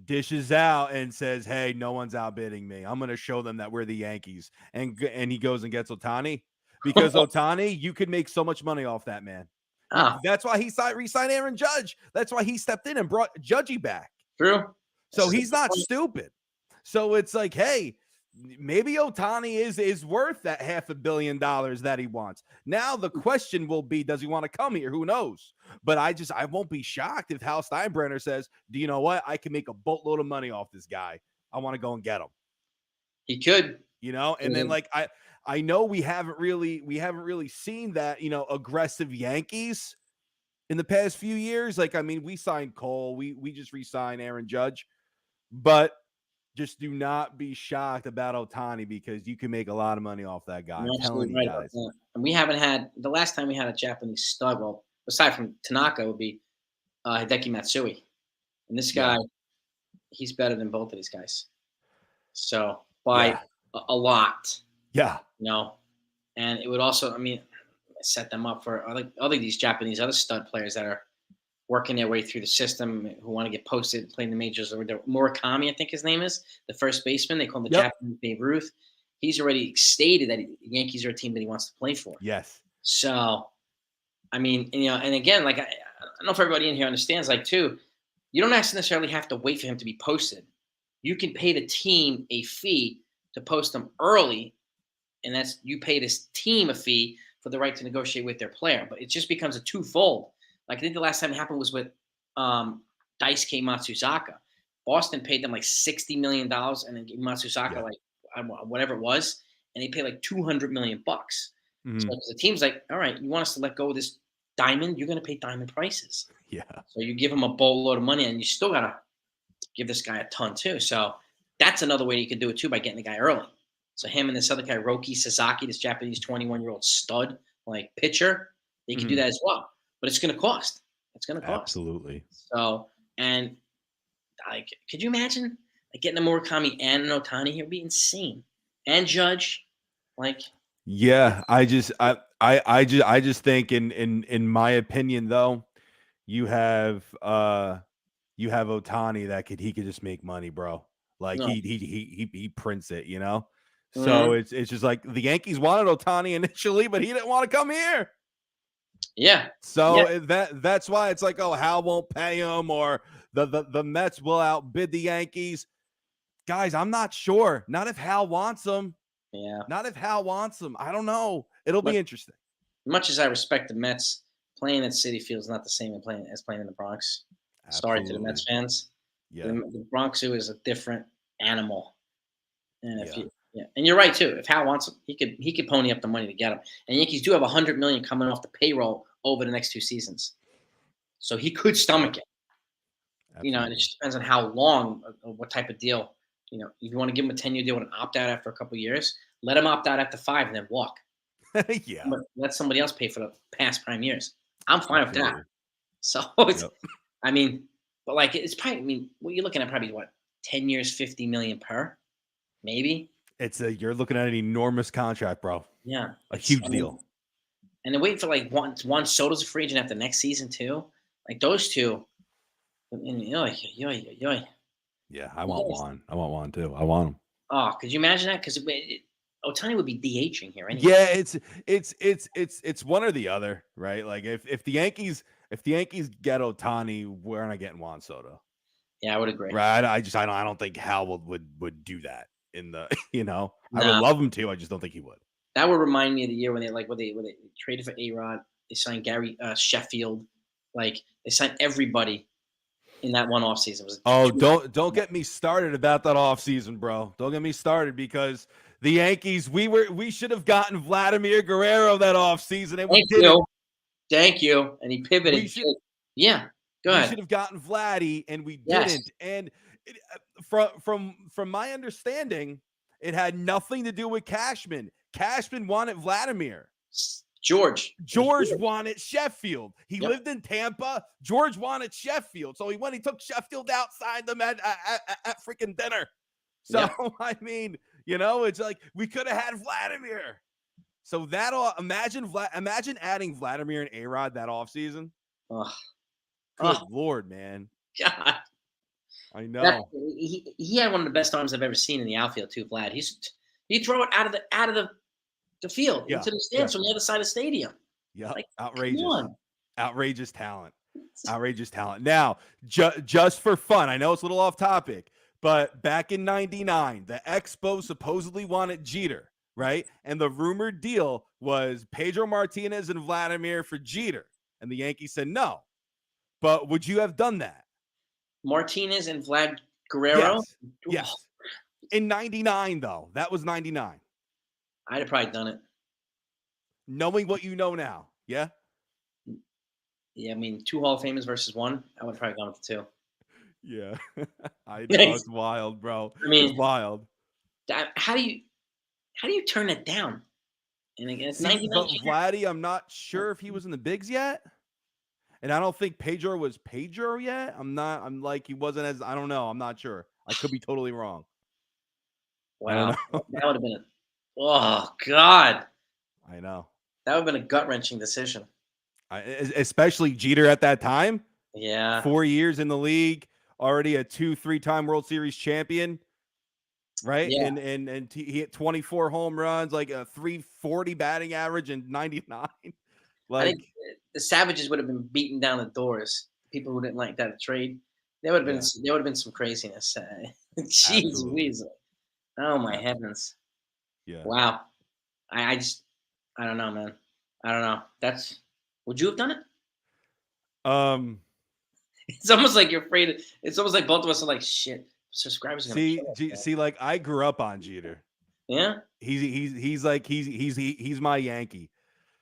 dishes out and says, "Hey, no one's outbidding me. I'm going to show them that we're the Yankees." And he goes and gets Ohtani because Ohtani, you could make so much money off that man. That's why he re-signed Aaron Judge. That's why he stepped in and brought Judgy back. True. So he's not stupid. So it's like, hey, maybe Ohtani is worth that $500 million that he wants. Now the question will be, does he want to come here? Who knows? But I won't be shocked if Hal Steinbrenner says, do you know what? I can make a boatload of money off this guy. I want to go and get him. He could, And then like I know we haven't really seen that, aggressive Yankees in the past few years. Like, I mean, we signed Cole, we just re-signed Aaron Judge, but just do not be shocked about Ohtani because you can make a lot of money off that guy. I'm telling you guys. And we haven't had the last time we had a Japanese stud. Well, aside from Tanaka, would be Hideki Matsui, and this guy, he's better than both of these guys. So by a lot, and it would also, I mean, set them up for other these Japanese other stud players that are working their way through the system who want to get posted, play in the majors. Or Murakami, I think his name is, the first baseman. They call him the Japanese Babe Ruth. He's already stated that the Yankees are a team that he wants to play for. Yes. So, I mean, and again, like I don't know if everybody in here understands, like too, you don't necessarily have to wait for him to be posted. You can pay the team a fee to post them early, and that's you pay this team a fee for the right to negotiate with their player. But it just becomes a twofold. Like I think the last time it happened was with Daisuke Matsuzaka. Boston paid them like $60 million, and then gave Matsuzaka like whatever it was, and they paid like $200 million. Mm-hmm. So the team's like, all right, you want us to let go of this diamond? You're going to pay diamond prices. Yeah. So you give him a boatload of money, and you still got to give this guy a ton too. So that's another way you could do it too, by getting the guy early. So him and this other guy, Roki Sasaki, this Japanese 21-year-old stud, like pitcher, they can do that as well. But it's going to cost. It's going to cost. Absolutely. So, and like, could you imagine like getting a Murakami and an Ohtani here? Would be insane. And Judge, like. Yeah, I just think in my opinion though, you have Ohtani that he could just make money, bro. Like he prints it, So it's just like the Yankees wanted Ohtani initially, but he didn't want to come here. Yeah. So that's why it's like, oh, Hal won't pay him, or the Mets will outbid the Yankees. Guys, I'm not sure. Not if Hal wants him. Yeah. Not if Hal wants him. I don't know. It'll be interesting. Much as I respect the Mets, playing at Citi Field is not the same as playing in the Bronx. Absolutely. Sorry to the Mets fans. Yeah. The Bronx Zoo is a different animal. And and you're right too. If Hal wants him, he could pony up the money to get him. And Yankees do have $100 million coming off the payroll over the next 2 seasons, so he could stomach it. Absolutely. And it just depends on how long, or what type of deal. If you want to give him a 10-year deal and opt out after a couple of years, let him opt out after 5 and then walk. Yeah. But let somebody else pay for the past prime years. I'm fine with that. So it's, I mean, but like it's probably, I mean, what you're looking at probably 10 years, $50 million per, maybe. You're looking at an enormous contract, bro. Yeah, a huge deal. And they're waiting for like Juan Soto's a free agent after next season too. Like those two. Yeah, I want Juan. I want Juan too. I want him. Oh, could you imagine that? Because Ohtani would be DHing here anyway. Yeah, it's one or the other, right? Like if the Yankees get Ohtani, we're not getting Juan Soto. Yeah, I would agree. Right? I don't think Hal would do that in the I would love him to. I just don't think he would. That would remind me of the year when they traded for A-Rod. They signed Gary Sheffield. Like they signed everybody in that one offseason. Don't get me started about that offseason, bro. Don't get me started, because the Yankees, we should have gotten Vladimir Guerrero that offseason, and we didn't. Thank you. And he pivoted. Go ahead. We should have gotten Vladdy, and we didn't. And from my understanding, it had nothing to do with Cashman. Cashman wanted Vladimir. George wanted Sheffield. He lived in Tampa. George wanted Sheffield. So he took Sheffield out, signed them at freaking dinner. So, I mean, it's like we could have had Vladimir. So imagine adding Vladimir and A-Rod that offseason. Good Lord, man. God. I know. He had one of the best arms I've ever seen in the outfield too, Vlad. He'd throw it out of the field into the stands from the other side of the stadium. Yeah, like, outrageous talent. Outrageous talent. Now, just for fun, I know it's a little off topic, But back in 99, the Expos supposedly wanted Jeter, right? And the rumored deal was Pedro Martinez and Vladimir for Jeter. And the Yankees said no. But would you have done that? Martinez and Vlad Guerrero? Yes. Yes. In 99, though. That was 99. I'd have probably done it. Knowing what you know now. Yeah? Yeah, I mean, 2 Hall of Famers versus 1. I would have probably gone with the 2. Yeah. I know. It's wild, bro. I mean, it's wild. How do you turn it down? And again, it's See, 99 but Jeter. Vladdy, I'm not sure if he was in the bigs yet. And I don't think Pedro was Pedro yet. I'm like, he wasn't as, I don't know. I'm not sure. I could be totally wrong. Wow. I don't know. That would have been oh, God. I know. That would have been a gut-wrenching decision. Especially Jeter at that time. Yeah. 4 years in the league, already a 2-3-time World Series champion. Right. Yeah. And he hit 24 home runs, like a 340 batting average in 99. I think the Savages would have been beating down the doors. People who didn't like that trade. There would have been some craziness. Jeez Louise. Oh my heavens. Yeah. Wow. I don't know, man. I don't know. Would you have done it? It's almost like you're afraid. It's almost like both of us are like, shit. Subscribers are gonna kill us, see, like I grew up on Jeter. Yeah. He's my Yankee.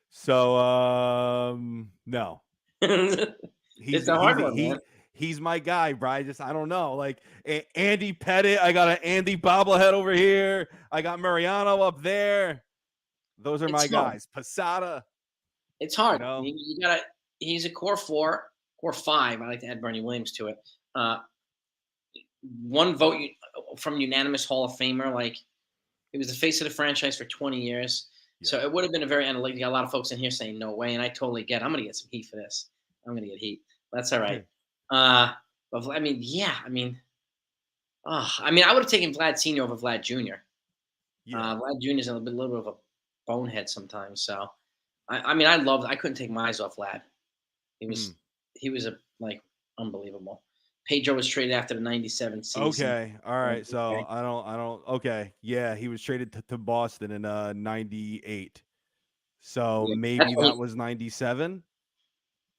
So no. It's a hard one, man. He's my guy, bro. I don't know. Like Andy Pettit, I got an Andy bobblehead over here. I got Mariano up there. Those are my guys. Posada. It's hard. You know? You gotta. He's a core 4, core 5. I like to add Bernie Williams to it. One vote from unanimous Hall of Famer. Like, he was the face of the franchise for 20 years. Yeah. So it would have been a very analytical. You got a lot of folks in here saying no way, and I totally get it. I'm going to get some heat for this. I'm going to get heat. That's all right. But I mean, yeah. I mean, I would have taken Vlad Sr. over Vlad Jr. Yeah. Vlad Jr. is a little bit of a bonehead sometimes. So, I couldn't take my eyes off Vlad. He was unbelievable. Pedro was traded after the 97 season. Okay. All right. So I don't. Okay. Yeah. He was traded to Boston in 98. So maybe that was 97.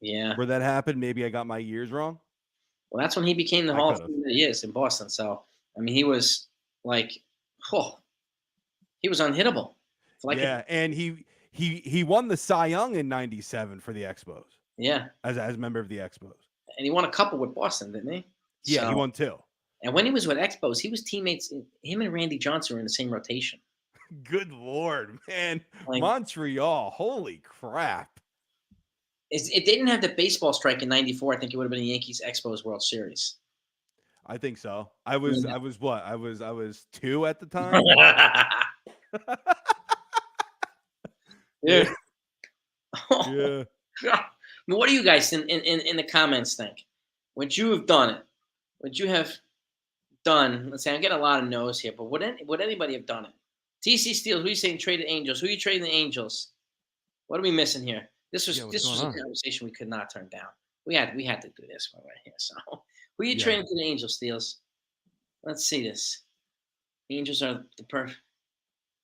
Yeah. Where that happened. Maybe I got my years wrong. Well, that's when he became the Hall of Famer that he is in Boston. So, I mean, he was like, he was unhittable. And he won the Cy Young in 97 for the Expos. Yeah. As a member of the Expos. And he won a couple with Boston, didn't he? Yeah, he won 2. And when he was with Expos, he was teammates. Him and Randy Johnson were in the same rotation. Good Lord, man. Montreal, holy crap. If they didn't have the baseball strike in 94, I think it would have been the Yankees Expos World Series. I think so. I was what? I was 2 at the time. Yeah. Yeah. What do you guys in the comments think? Would you have done it? Would you have done? Let's say I'm getting a lot of no's here, but would anybody have done it? TC Steele, who you saying traded Angels? Who you trading the Angels? What are we missing here? This was a conversation we could not turn down. We had to do this one right here. So who you trading to the Angels, Steels? Let's see this. The Angels are the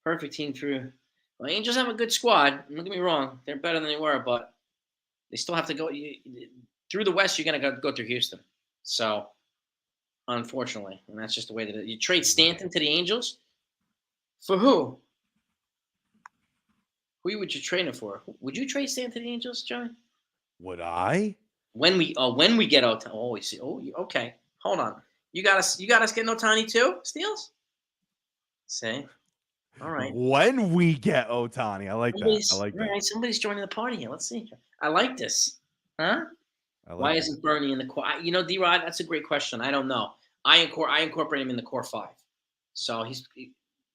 perfect team through. Well, Angels have a good squad. Don't get me wrong; they're better than they were, but they still have to go through the West. You're gonna go through Houston. So, unfortunately, and that's just the way that it is. You trade Stanton to the Angels for who? Who would you trade him for? Would you trade Stanton to the Angels, John? Would I? When we get Otani? Oh, we see. Oh, okay. Hold on. You got us getting Otani too, Steels? Say. All right. When we get Otani, I like that. I like that. Right, somebody's joining the party here. Let's see. I like this. Huh? Why isn't Bernie in the core? D-Rod, that's a great question. I don't know. I incorporate him in the core 5. So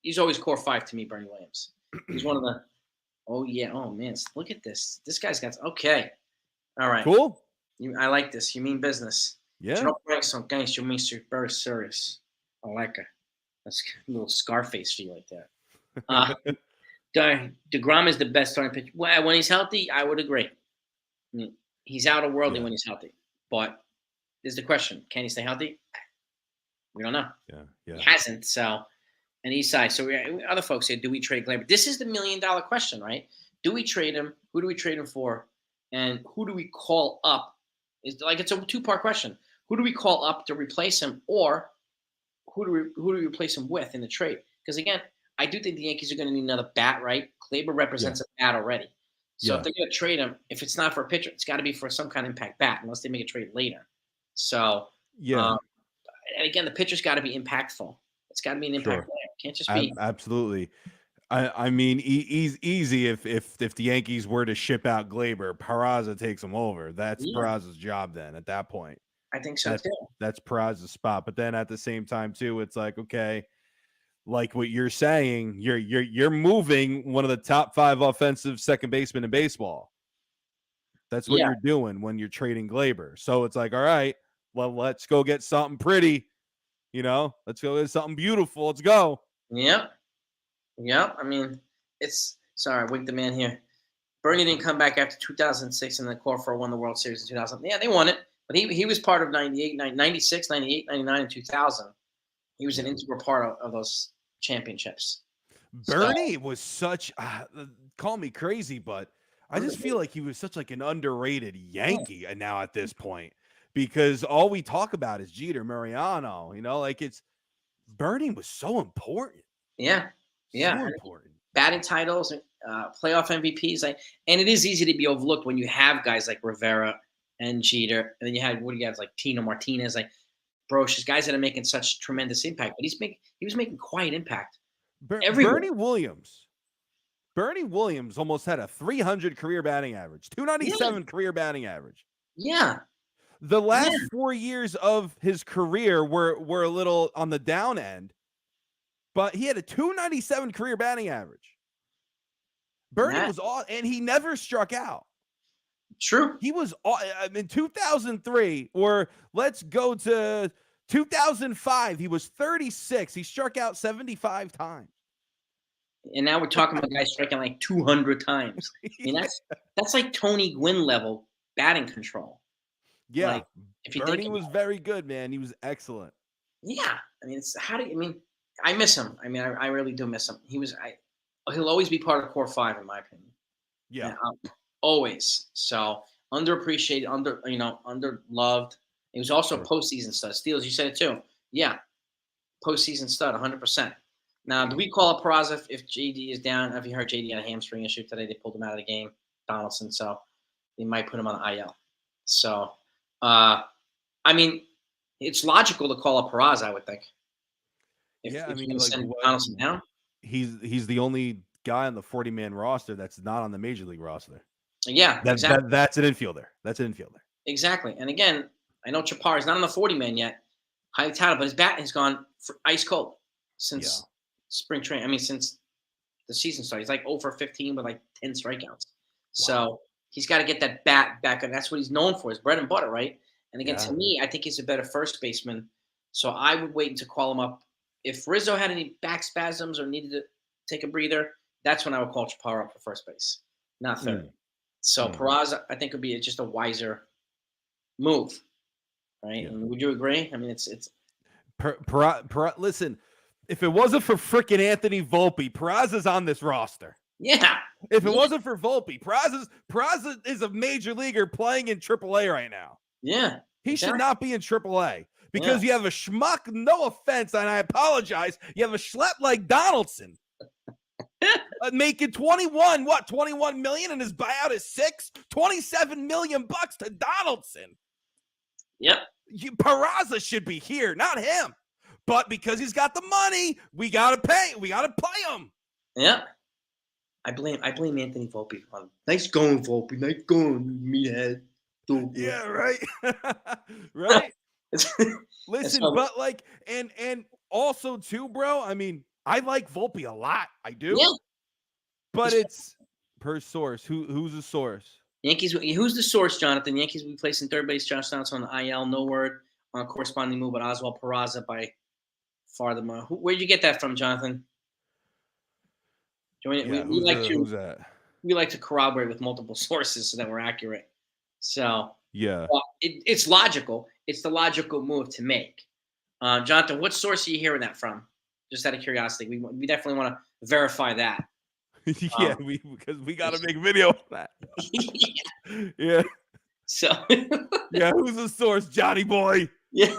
he's always core 5 to me, Bernie Williams. He's one of the oh yeah. Oh man, look at this. This guy's got okay. All right. Cool. I like this. You mean business. Yeah. You don't bring some gangster, you mean very serious. I like it. That's a little Scarface feel like that. DeGrom is the best starting pitcher. Well, when he's healthy, I would agree. I mean, he's out of worldly when he's healthy. But there's the question: can he stay healthy? We don't know. Yeah. He hasn't. So, and Eastside. So other folks say, do we trade Glaber? This is the $1 million question, right? Do we trade him? Who do we trade him for? And who do we call up? It's a 2-part question. Who do we call up to replace him, or who do we replace him with in the trade? Because again, I do think the Yankees are going to need another bat, right? Glaber represents a bat already. So if they're going to trade him, if it's not for a pitcher, it's got to be for some kind of impact bat, unless they make a trade later. So and again, the pitcher's got to be impactful. It's got to be an impact player. It can't just be absolutely. I mean, easy if the Yankees were to ship out Glaber, Peraza takes him over. That's Peraza's job then at that point. I think so too. That's Peraza's spot. But then at the same time too, it's like, okay, like what you're saying, you're moving one of the top 5 offensive second basemen in baseball. That's what you're doing when you're trading Glaber. So it's like, all right, well, let's go get something pretty. Let's go get something beautiful. Let's go. Yep. I mean, sorry, I winked the man here. Bernie didn't come back after 2006 and the Corfer won the World Series in 2000. Yeah, they won it. But he was part of 98, 96, 98, 99, and 2000. He was an integral part of those championships. Bernie was such call me crazy, but I just feel like he was such like an underrated Yankee now at this point, because all we talk about is Jeter, Mariano, like Bernie was so important. Yeah. So important. Batting titles, playoff MVPs, and it is easy to be overlooked when you have guys like Rivera and Jeter, and then you had like Tino Martinez, like Brocious, guys that are making such tremendous impact. But he was making quiet impact. Bernie Williams almost had a 300 career batting average, 297 career batting average. Yeah. The last 4 years of his career were a little on the down end, but he had a 297 career batting average. Bernie was all, and he never struck out. True. He was in 2003, or let's go to 2005. He was 36. He struck out 75 times. And now we're talking about guys striking like 200 times. I mean, that's like Tony Gwynn level batting control. Yeah. Like, Bernie was very good, man. He was excellent. Yeah. I mean, I miss him. I mean, I really do miss him. He'll always be part of core 5, in my opinion. Yeah. Always. So underappreciated, underloved. He was also a postseason stud. Steele, you said it too. Yeah. Postseason stud, 100%. Now, do we call up Peraza if JD is down? Have you heard JD had a hamstring issue today? They pulled him out of the game, Donaldson. So they might put him on the IL. So, I mean, it's logical to call up Peraza, I would think. If you're going to send Donaldson down. He's the only guy on the 40-man roster that's not on the major league roster. Yeah, exactly. That's an infielder. Exactly. And again, I know Chaparro's not on the 40-man yet, highly touted, but his bat has gone ice cold since spring training. I mean, since the season started. He's like 0 for 15 with like 10 strikeouts. Wow. So he's got to get that bat back, and that's what he's known for, his bread and butter, right? And again, to me, I think he's a better first baseman. So I would wait to call him up. If Rizzo had any back spasms or needed to take a breather, that's when I would call Chaparro up for first base, not third. So Peraza, I think, would be just a wiser move, right? Yeah. And would you agree? I mean, it's listen, if it wasn't for frickin' Anthony Volpe, Peraza's on this roster. Yeah. If it wasn't for Volpe, Peraza is a major leaguer playing in AAA right now. Yeah. He should not be in AAA because you have a schmuck, no offense, and I apologize, you have a schlep like Donaldson. Making 21 million, and his buyout is $27 million to Donaldson. Yep. Peraza should be here, not him. But because he's got the money, we gotta pay him. Yeah. I blame Anthony Volpe. Nice going, Volpe. Nice going, meathead. Yeah, right. Right. Listen, but like, and also too, bro. I mean, I like Volpe a lot. I do. Yeah. But it's per source. Who's the source? Yankees. Who's the source, Jonathan? Yankees will be placing third base Josh Donaldson on the IL. No word on a corresponding move, but Oswald Peraza by far the most. Where'd you get that from, Jonathan? We like to corroborate with multiple sources so that we're accurate. So yeah, it's logical. It's the logical move to make. Jonathan, what source are you hearing that from? Just out of curiosity, we definitely want to verify that. Yeah, Um, because we got to make video of that. Yeah, so yeah. Who's the source, Johnny boy? yeah.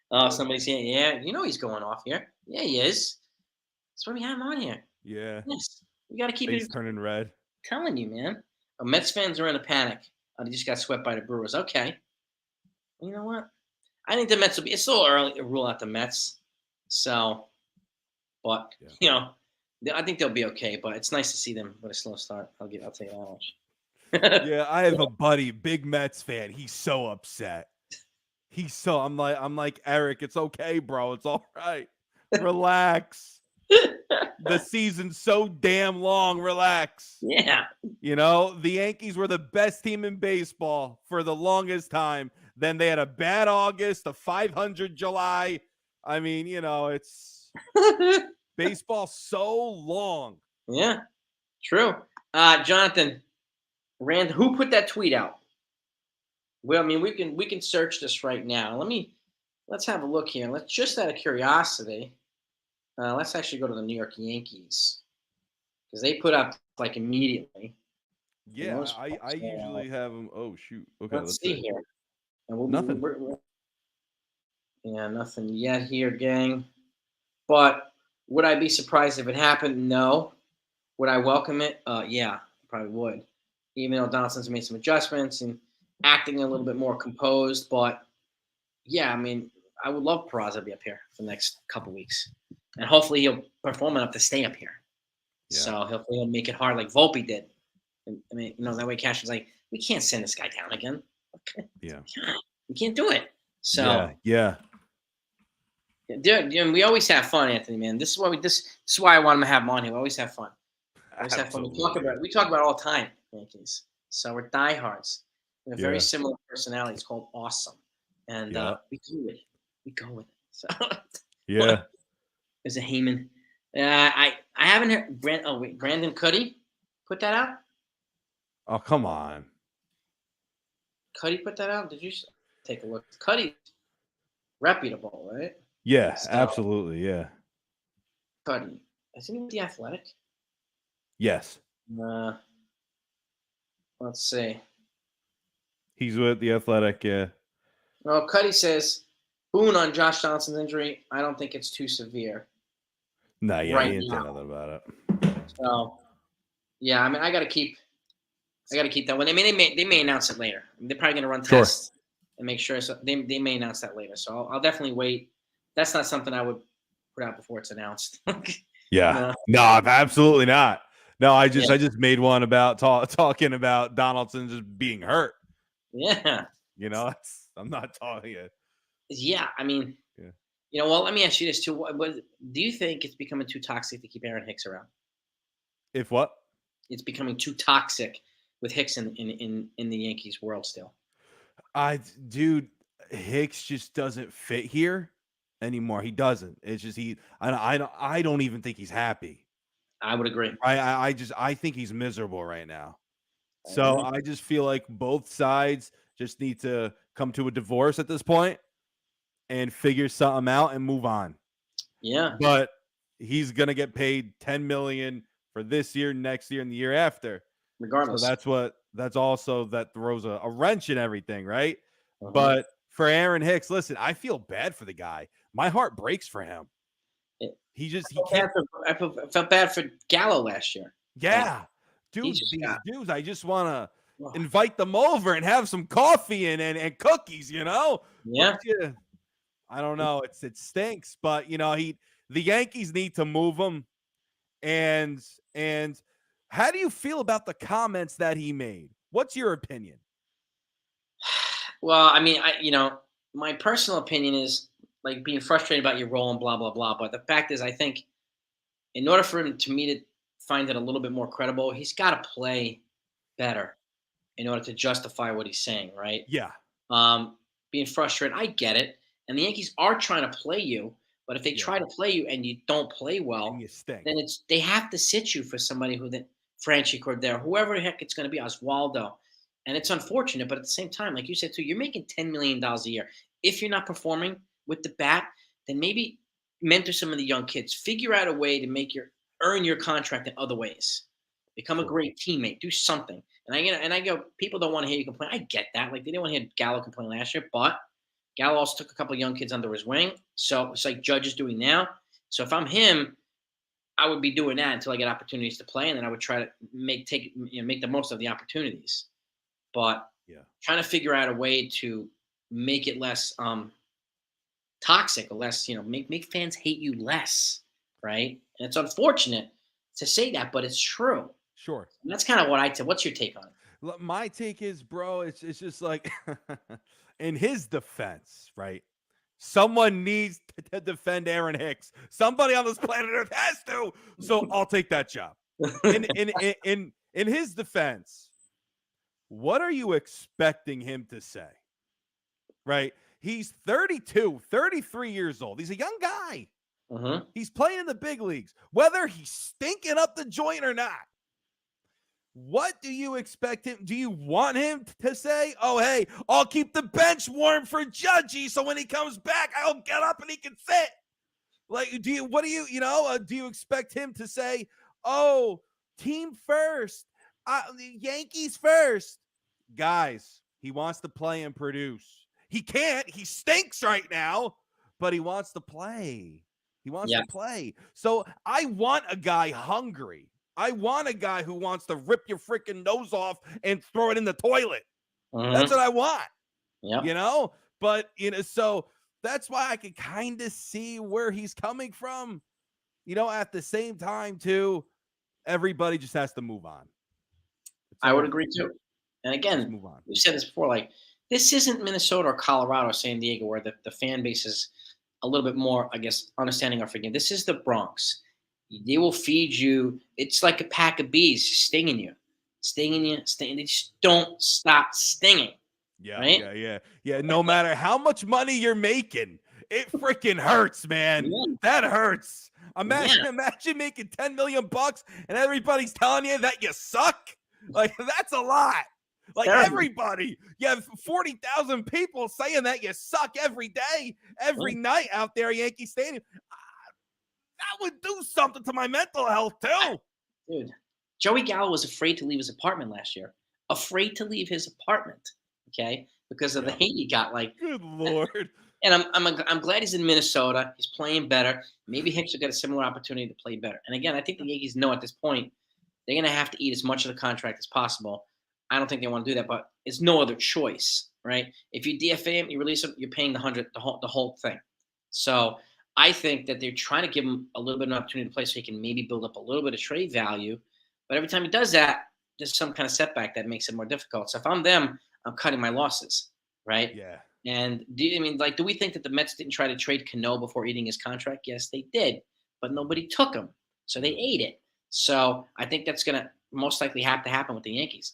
Oh, somebody's saying, yeah, he's going off here. Yeah, he is. That's why we have him on here. Yeah, Yes, we got to keep face it. turning red. Telling you, man. Mets fans are in a panic. They just got swept by the Brewers. Okay, you know what? I think the Mets will be. It's still early to rule out the Mets. So, but Yeah. I think they'll be okay. But it's nice to see them with a slow start. I'll tell you that much. Yeah, I have a buddy, big Mets fan. He's so upset. I'm like, Eric, it's okay, bro. It's all right. Relax. The season's so damn long. Relax. Yeah. The Yankees were the best team in baseball for the longest time. Then they had a bad August, a 500 July. I mean, it's baseball so long. Yeah. True. Jonathan, who put that tweet out? Well, I mean, we can search this right now. Let's have a look here. Let's just out of curiosity. Let's actually go to the New York Yankees because they put up like immediately. Yeah, I usually have them. Oh shoot. Okay, Let's see here. And nothing. Yeah, nothing yet here, gang. But would I be surprised if it happened? No. Would I welcome it? Yeah, I probably would. Even though Donaldson's made some adjustments and acting a little bit more composed, but yeah, I mean, I would love Peraza to be up here for the next couple weeks, and hopefully he'll perform enough to stay up here. Yeah. So hopefully he'll make it hard like Volpe did. I mean, that way Cash was like, we can't send this guy down again. Okay. Yeah, we can't do it. So yeah. Dude, we always have fun, Anthony. Man, this is why I want him to have him on here. We always have fun. We talk about all the time, Yankees. So we're diehards. We have very similar personalities called awesome, and we go with it. We go with it. So yeah. There's a Heyman. I haven't heard Brandon Cuddy put that out. Oh, come on. Cuddy put that out. Did you take a look? Cuddy, reputable, right? Yeah, so, absolutely. Yeah. Cuddy, isn't he with the Athletic? Yes. Let's see. He's with the Athletic, yeah. Well, Cuddy says, Boone on Josh Donaldson's injury. I don't think it's too severe. No, yeah, he didn't say nothing about it. So, yeah, I mean, I got to keep that one. I mean, they may announce it later. They're probably going to run tests and make sure. So they may announce that later. So I'll definitely wait. That's not something I would put out before it's announced. Yeah. No, absolutely not. No, I just made one about talking about Donaldson just being hurt. Yeah. I'm not talking it. Yeah, I mean, well, let me ask you this too. What do you think it's becoming too toxic to keep Aaron Hicks around? If what? It's becoming too toxic with Hicks in the Yankees world still. Dude, Hicks just doesn't fit here anymore. He doesn't. It's just I don't even think he's happy. I would agree. I think he's miserable right now. So I just feel like both sides just need to come to a divorce at this point and figure something out and move on. Yeah. But he's gonna get paid $10 million for this year, next year, and the year after. Regardless. So that throws a wrench in everything, right? Uh-huh. But for Aaron Hicks, listen, I feel bad for the guy. My heart breaks for him. I felt bad for Gallo last year. Yeah. Dude, these dudes, I just want to invite them over and have some coffee and cookies, Yeah. I don't know. It stinks, but the Yankees need to move him. And how do you feel about the comments that he made? What's your opinion? Well, I mean, my personal opinion is like being frustrated about your role and blah, blah, blah. But the fact is, I think in order for him to find it a little bit more credible, he's got to play better in order to justify what he's saying, right? Yeah. Being frustrated, I get it. And the Yankees are trying to play you. But if they try to play you and you don't play well, then they have to sit you for somebody who then Franchi Cordero, whoever the heck it's going to be, Oswaldo. And it's unfortunate, but at the same time, like you said too, you're making $10 million a year. if you're not performing with the bat, then maybe mentor some of the young kids. Figure out a way to earn your contract in other ways. Become a Sure. great teammate. Do something. And I go. People don't want to hear you complain. I get that. Like they didn't want to hear Gallo complain last year, but Gallo also took a couple of young kids under his wing. So it's like Judge is doing now. So if I'm him, I would be doing that until I get opportunities to play, and then I would try to make the most of the opportunities. But Yeah. trying to figure out a way to make it less toxic, or less, make fans hate you less, right? And it's unfortunate to say that, but it's true. Sure. And that's kind of what I said. What's your take on it? My take is, bro, it's just like in his defense, right? Someone needs to defend Aaron Hicks. Somebody on this planet Earth has to. So I'll take that job. In his defense, what are you expecting him to say? Right? He's 32, 33 years old. He's a young guy. Mm-hmm. He's playing in the big leagues, whether he's stinking up the joint or not. What do you expect him? Do you want him to say, "Oh, hey, I'll keep the bench warm for Judgy, so when he comes back, I'll get up and he can sit"? Like, do you expect him to say, "Oh, team first, the Yankees first"? Guys, he wants to play and produce. He can't. He stinks right now, but he wants to play. He wants to play. So I want a guy hungry. I want a guy who wants to rip your freaking nose off and throw it in the toilet. Mm-hmm. That's what I want. Yeah. But so that's why I can kind of see where he's coming from. At the same time, too, everybody just has to move on. I would agree too. And Just again, move on. we've said this before, like this isn't Minnesota or Colorado or San Diego where the fan base is a little bit more, I guess, understanding or forgiving. This is the Bronx. They will feed you. It's like a pack of bees stinging you. They just don't stop stinging. Yeah, right? yeah. No matter how much money you're making, it freaking hurts, man. Yeah. That hurts. Imagine making $10 million and everybody's telling you that you suck. Like, that's a lot. Like, everybody. You have 40,000 people saying that you suck every day, every night out there at Yankee Stadium. That would do something to my mental health, too. Dude, Joey Gallo was afraid to leave his apartment last year. Afraid to leave his apartment, okay? Because of the hate he got. Like, good Lord. And I'm glad he's in Minnesota. He's playing better. Maybe Hicks will get a similar opportunity to play better. And again, I think the Yankees know at this point they're going to have to eat as much of the contract as possible. I don't think they want to do that, but it's no other choice, right? If you DFA him, you release him, you're paying the whole thing. So I think that they're trying to give him a little bit of an opportunity to play so he can maybe build up a little bit of trade value. But every time he does that, there's some kind of setback that makes it more difficult. So if I'm them, I'm cutting my losses, right? Yeah. And do we think that the Mets didn't try to trade Cano before eating his contract? Yes, they did, but nobody took him, so they ate it. So I think that's going to most likely have to happen with the Yankees,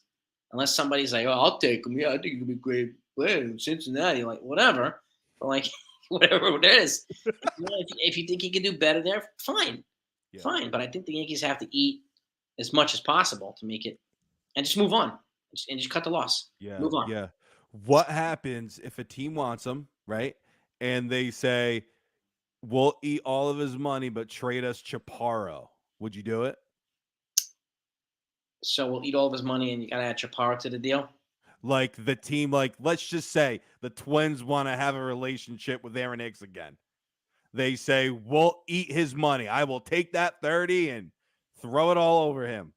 unless somebody's like, "Oh, I'll take him. Yeah, I think he'll be great player in Cincinnati." Like whatever, but like whatever it is, if you think he can do better there, fine. But I think the Yankees have to eat as much as possible to make it, and just move on, and just cut the loss. Yeah, move on. Yeah. What happens if a team wants him, right? And they say, "We'll eat all of his money, but trade us Chaparro." Would you do it? So we'll eat all of his money, and you got to add Chaparro to the deal? Like the team, like let's just say the Twins want to have a relationship with Aaron Hicks again. They say, "We'll eat his money. I will take that 30 and throw it all over him,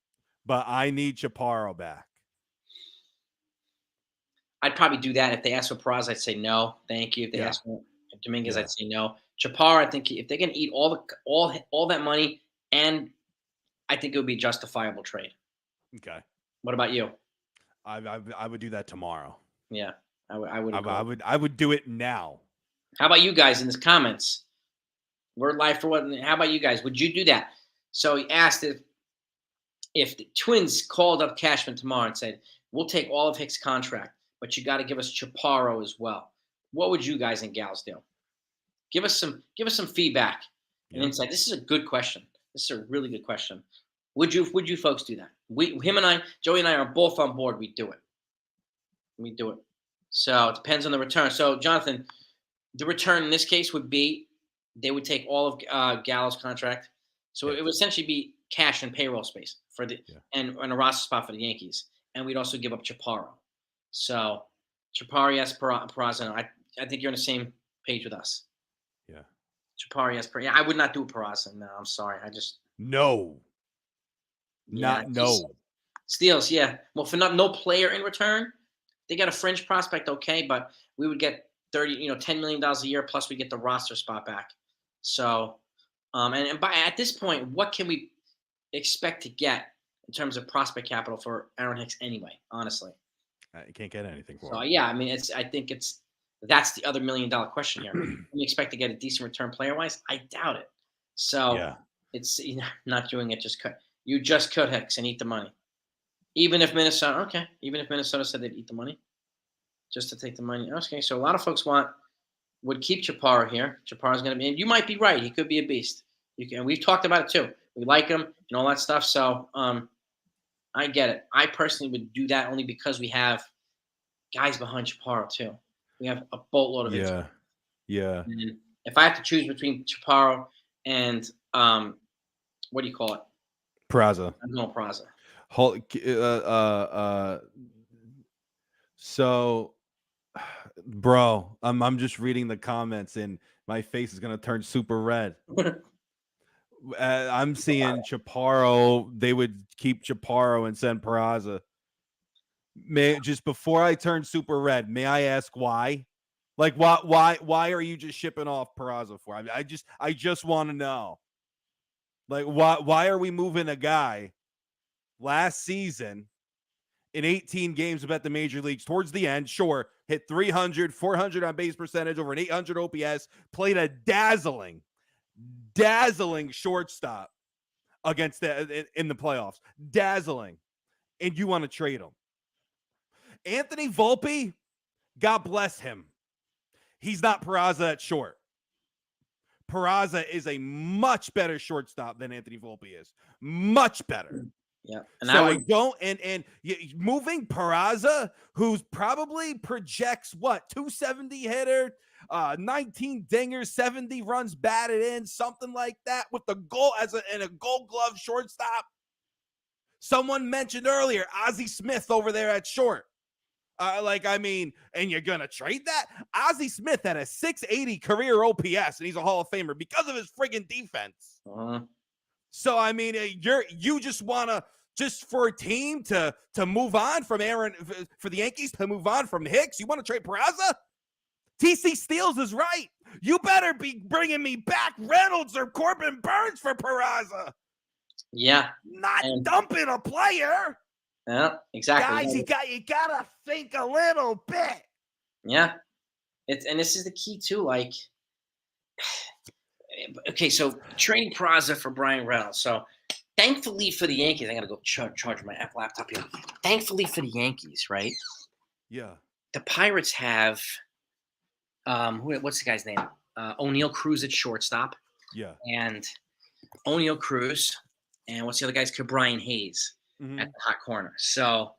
but I need Chaparro back." I'd probably do that. If they ask for Peraza, I'd say no, thank you. If they ask for Dominguez, I'd say no. Chaparro, I think if they're going to eat all that money, and I think it would be a justifiable trade. Okay. What about you? I would do that tomorrow. Yeah, I would. I would do it now. How about you guys in the comments? We're live for what? How about you guys? Would you do that? So he asked if the Twins called up Cashman tomorrow and said, "We'll take all of Hicks' contract, but you got to give us Chaparro as well." What would you guys and gals do? Give us some feedback and insight. This is a good question. This is a really good question. Would you folks do that? Joey and I are both on board. We do it. So it depends on the return. So Jonathan, The return in this case would be they would take all of Gallo's contract, so Yeah. it would essentially be cash and payroll space for the Yeah. and a roster spot for the Yankees, and we'd also give up Chaparro. So Chaparro, yes, Peraza. I think you're on the same page with us. Yeah. Chaparro, yes, yeah. I would not do Peraza. No, I'm sorry. No. Yeah, No. Steals, yeah. Well, for no player in return, they got a fringe prospect, okay, but we would get $10 million a year plus we get the roster spot back. So, and by at this point, what can we expect to get in terms of prospect capital for Aaron Hicks anyway? Honestly, You can't get anything for so him. yeah, I mean, that's the other $1 million question here. Can we expect to get a decent return player wise? I doubt it. So Yeah. it's not doing it. You just cut Hicks and eat the money. Even if Minnesota said they'd eat the money, just to take the money. Okay, so a lot of folks would keep Chaparro here. Chaparro's going to be, and you might be right. He could be a beast. We've talked about it too. We like him and all that stuff. So I get it. I personally would do that only because we have guys behind Chaparro too. We have a boatload of it. Yeah. Yeah. And if I have to choose between Chaparro and what do you call it? Peraza. I'm going Peraza. So, bro, I'm just reading the comments and my face is gonna turn super red. I'm seeing Chaparro. They would keep Chaparro and send Peraza. Just before I turn super red, may I ask why? Like, why are you just shipping off Peraza for? I just want to know. Like, why are we moving a guy last season in 18 games about the major leagues towards the end? Sure, hit 300, 400 on base percentage, over an 800 OPS, played a dazzling shortstop against in the playoffs. Dazzling. And you want to trade him. Anthony Volpe, God bless him. He's not Peraza at short. Peraza is a much better shortstop than Anthony Volpe is. Much better. Yeah. And so I don't and moving Peraza, who's probably projects 270 hitter, 19 dingers, 70 runs batted in, something like that, with the goal and a Gold Glove shortstop. Someone mentioned earlier Ozzie Smith over there at short. And you're gonna trade that? Ozzie Smith had a 680 career OPS, and he's a Hall of Famer because of his friggin' defense. So you just wanna for a team to move on from for the Yankees to move on from Hicks. You want to trade Peraza? TC Steels is right. You better be bringing me back Reynolds or Corbin Burns for Peraza. Yeah, not dumping a player. Yeah, exactly. Guys, you gotta think a little bit. Yeah, and this is the key too. Like, okay, so trading Peraza for Brian Reynolds. So, thankfully for the Yankees, I gotta go charge my laptop here. Thankfully for the Yankees, right? Yeah. The Pirates have, what's the guy's name? O'Neal Cruz at shortstop. Yeah. And O'Neal Cruz, and what's the other guy's? Brian Hayes. At the hot corner. So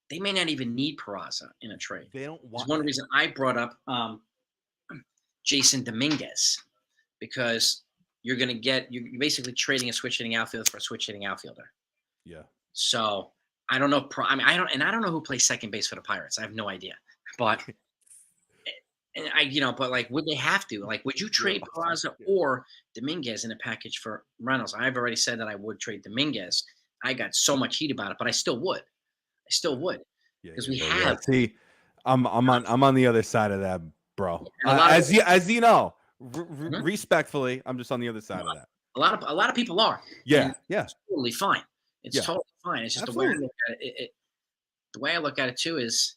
they may not even need Peraza in a trade. They don't want. One reason I brought up Jason Dominguez, because you're basically trading a switch hitting outfielder for a switch hitting outfielder. Yeah. So I don't know. I don't know who plays second base for the Pirates. I have no idea. But but like, would they have to? Like, would you trade Peraza or Dominguez in a package for Reynolds? I've already said that I would trade Dominguez. I got so much heat about it, but I still would. Because we have. See, I'm on the other side of that, bro. As you know, respectfully, I'm just on the other side of that. A lot of people are. Yeah, yeah. It's totally fine. It's totally fine. It's just the way I look at it. The way I look at it too is,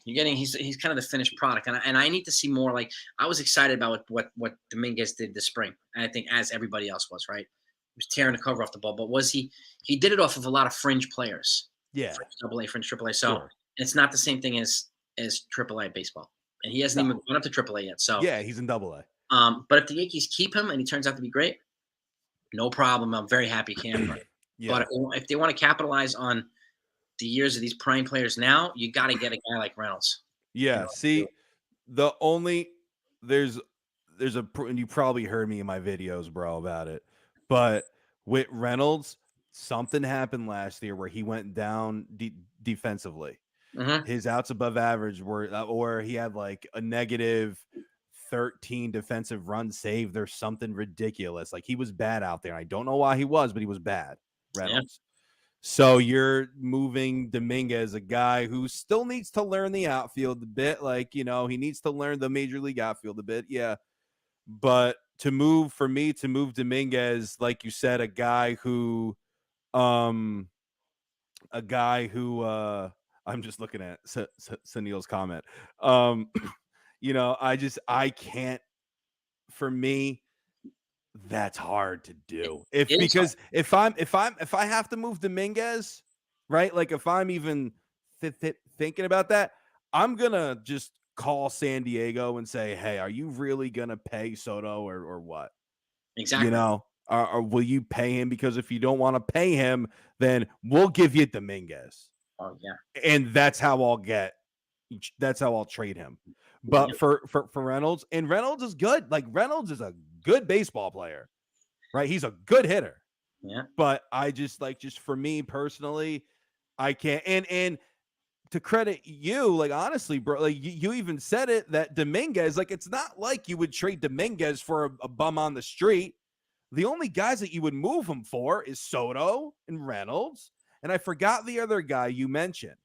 he's kind of the finished product, and I need to see more. Like, I was excited about what Dominguez did this spring, and I think as everybody else was, right. He was tearing the cover off the ball, but he did it off of a lot of fringe players. Yeah. Fringe AA, fringe AAA. So it's not the same thing as AAA baseball. And he hasn't even gone up to AAA yet. So yeah, he's in AA. But if the Yankees keep him and he turns out to be great, no problem. I'm very happy camper. But if they want to capitalize on the years of these prime players now, you got to get a guy like Reynolds. Yeah. See, the only there's and you probably heard me in my videos, bro, about it. But with Reynolds, something happened last year where he went down defensively. Mm-hmm. His outs above average were, or he had like a negative 13 defensive run save. There's something ridiculous. Like he was bad out there. I don't know why he was, but he was bad. Reynolds. Yeah. So you're moving Dominguez, a guy who still needs to learn the outfield a bit. Like, you know, he needs to learn the major league outfield a bit. Yeah. But to move Dominguez, like you said, a guy who I'm just looking at Sunil's comment. You know, I can't, for me, that's hard to do. Because if I have to move Dominguez, right? Like if I'm even thinking about that, I'm gonna just call San Diego and say, "Hey, are you really gonna pay Soto or what?" Exactly. You know, or will you pay him? Because if you don't want to pay him, then we'll give you Dominguez. Oh yeah, and that's how I'll trade him. But yeah. for Reynolds, and Reynolds is good. Like Reynolds is a good baseball player, right? He's a good hitter. Yeah. But I just for me personally, I can't. And to credit you, like honestly, bro, like you even said it that Dominguez, like it's not like you would trade Dominguez for a bum on the street. The only guys that you would move him for is Soto and Reynolds, and I forgot the other guy you mentioned.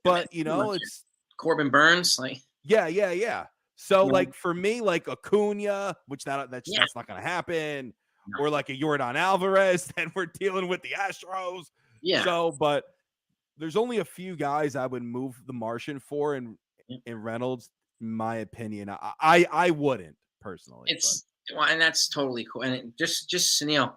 But you know, it's Corbin Burns, like yeah. So like for me, like Acuna, which that's not gonna happen, or like a Yordan Alvarez, then we're dealing with the Astros. Yeah. So, but there's only a few guys I would move the Martian for, and in Reynolds, in my opinion, I wouldn't personally. Well, and that's totally cool. And just Sunil,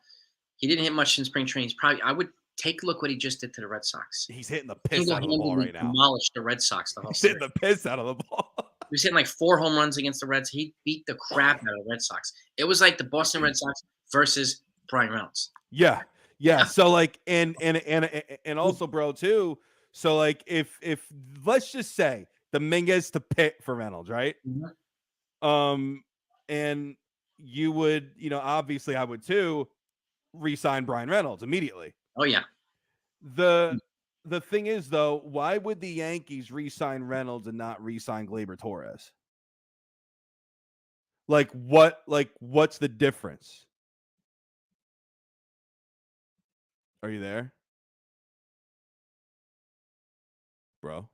he didn't hit much in spring training. I would take a look what he just did to the Red Sox. He's hitting the piss out of the ball right now. Demolished the Red Sox. He's hitting the piss out of the ball. He was hitting like 4 home runs against the Reds. He beat the crap out of the Red Sox. It was like the Boston Red Sox versus Brian Reynolds. Yeah. So like, and also, bro, too. So like, if let's just say Dominguez to pick for Reynolds, right? Mm-hmm. And you would, you know, obviously I would too, re-sign Brian Reynolds immediately. Oh yeah. The thing is, though, why would the Yankees re-sign Reynolds and not re-sign Gleyber Torres? What's the difference? Are you there, bro?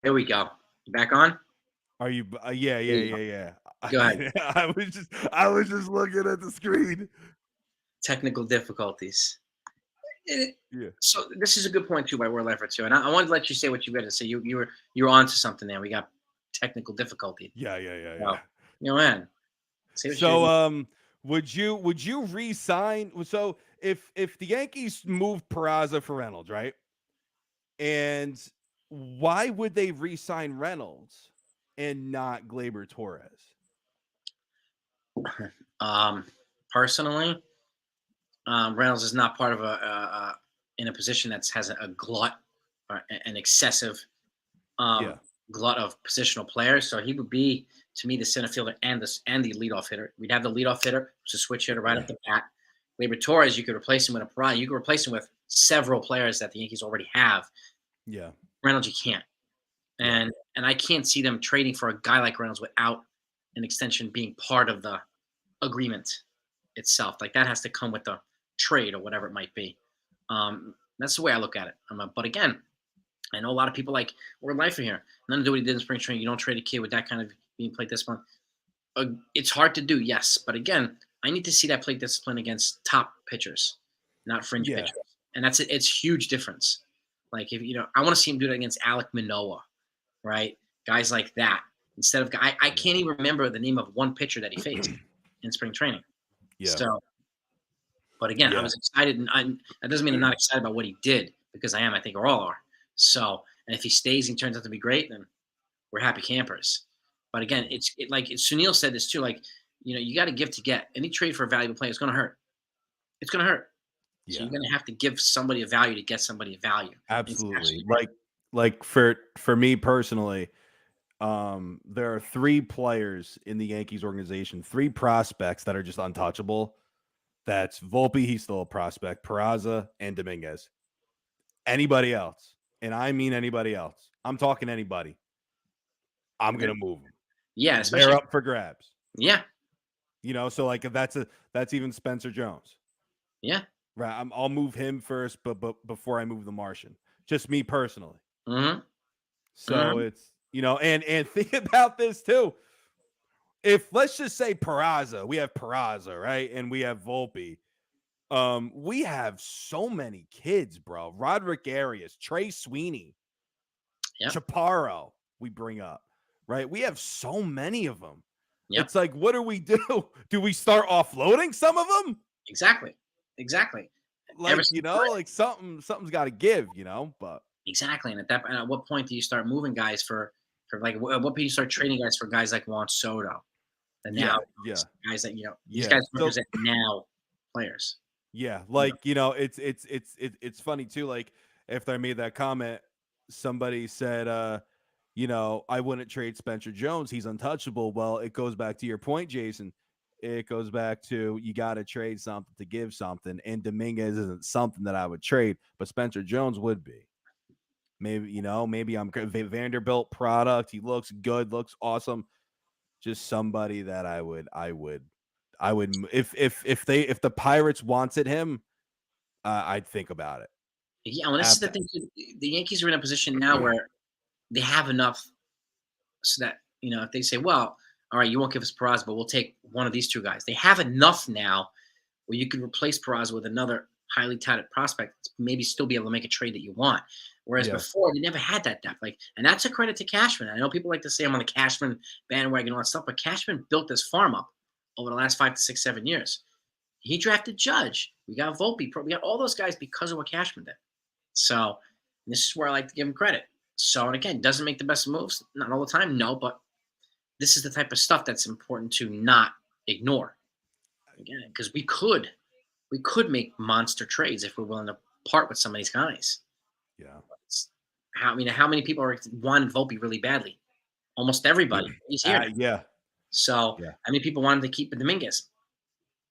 There we go. You back on? Are you? Yeah. Go ahead. I was just looking at the screen. Technical difficulties. Yeah. So this is a good point too by World Effort too, and I wanted to let you say what you got to say. You were onto something there. We got technical difficulty. Yeah. You know, man. So would you re-sign? So if the Yankees moved Peraza for Reynolds, right? And why would they re-sign Reynolds and not Gleyber Torres? Personally, Reynolds is not part of in a position that has a glut or an excessive glut of positional players. So he would be, to me, the center fielder and the leadoff hitter. We'd have the leadoff hitter, which is a switch hitter right up the bat. Gleyber Torres, you could replace him with a Pariah. You could replace him with several players that the Yankees already have. Yeah. Reynolds, you can't. And I can't see them trading for a guy like Reynolds without an extension being part of the agreement itself. Like that has to come with the trade or whatever it might be. That's the way I look at it. But again, I know a lot of people like, we're lifer here. Nothing to do what he did in spring training. You don't trade a kid with that kind of being plate discipline. It's hard to do, yes. But again, I need to see that plate discipline against top pitchers, not fringe pitchers. And it's huge difference. Like if I want to see him do that against Alek Manoah, right? Guys like that. Instead of I can't even remember the name of one pitcher that he faced in spring training. Yeah. So, but again, I was excited, and that doesn't mean I'm not excited about what he did, because I am. I think we all are. So, and if he stays and turns out to be great, then we're happy campers. But again, Sunil said this too. Like, you got to give to get. Any trade for a valuable player is going to hurt. It's going to hurt. So Yeah, you're going to have to give somebody a value to get somebody a value. And it's absolutely. actually Like for me personally, there are 3 players in the Yankees organization, 3 prospects that are just untouchable. That's Volpe, he's still a prospect, Peraza, and Dominguez. Anybody else, and I mean anybody else, I'm talking anybody, I'm yeah, gonna move them. yeah, They're especially up for grabs. yeah, So like if that's even Spencer Jones. yeah. Right. I'll move him first, but before I move the Martian. Just me personally. Mm-hmm. So Mm-hmm. it's and think about this too. If let's just say Peraza, we have Peraza, right? And we have Volpe. We have so many kids, bro. Roderick Arias, Trey Sweeney, Yep. Chaparro, we bring up, right? We have so many of them. Yep. It's like, what do we do? Do we start offloading some of them? Exactly. Like, like something's got to give, but Exactly. And at what point do you start moving guys for like, at what point do you start trading guys for guys like Juan Soto? The now guys that, these guys represent now players. Yeah, like it's funny too. Like after I made that comment, somebody said, I wouldn't trade Spencer Jones. He's untouchable. Well, it goes back to your point, Jason. It goes back to you got to trade something to give something, and Dominguez isn't something that I would trade, but Spencer Jones would be. Maybe maybe I'm Vanderbilt product. He looks good, looks awesome. Just somebody that I would if the Pirates wanted him, I'd think about it. Yeah, well, this is the thing. The Yankees are in a position now where they have enough so that if they say, well, all right, you won't give us Peraza, but we'll take one of these 2 guys. They have enough now where you could replace Peraza with another highly touted prospect, maybe still be able to make a trade that you want. Whereas before, they never had that depth. And that's a credit to Cashman. I know people like to say I'm on the Cashman bandwagon and all that stuff, but Cashman built this farm up over the last 5 to 6, 7 years. He drafted Judge. We got Volpe. We got all those guys because of what Cashman did. So this is where I like to give him credit. So, and again, doesn't make the best moves. Not all the time, no, but this is the type of stuff that's important to not ignore. Again, because we could make monster trades if we're willing to part with some of these guys. Yeah. How many people wanted Volpe really badly? Almost everybody. He's here. Yeah. So how many people wanted to keep Dominguez?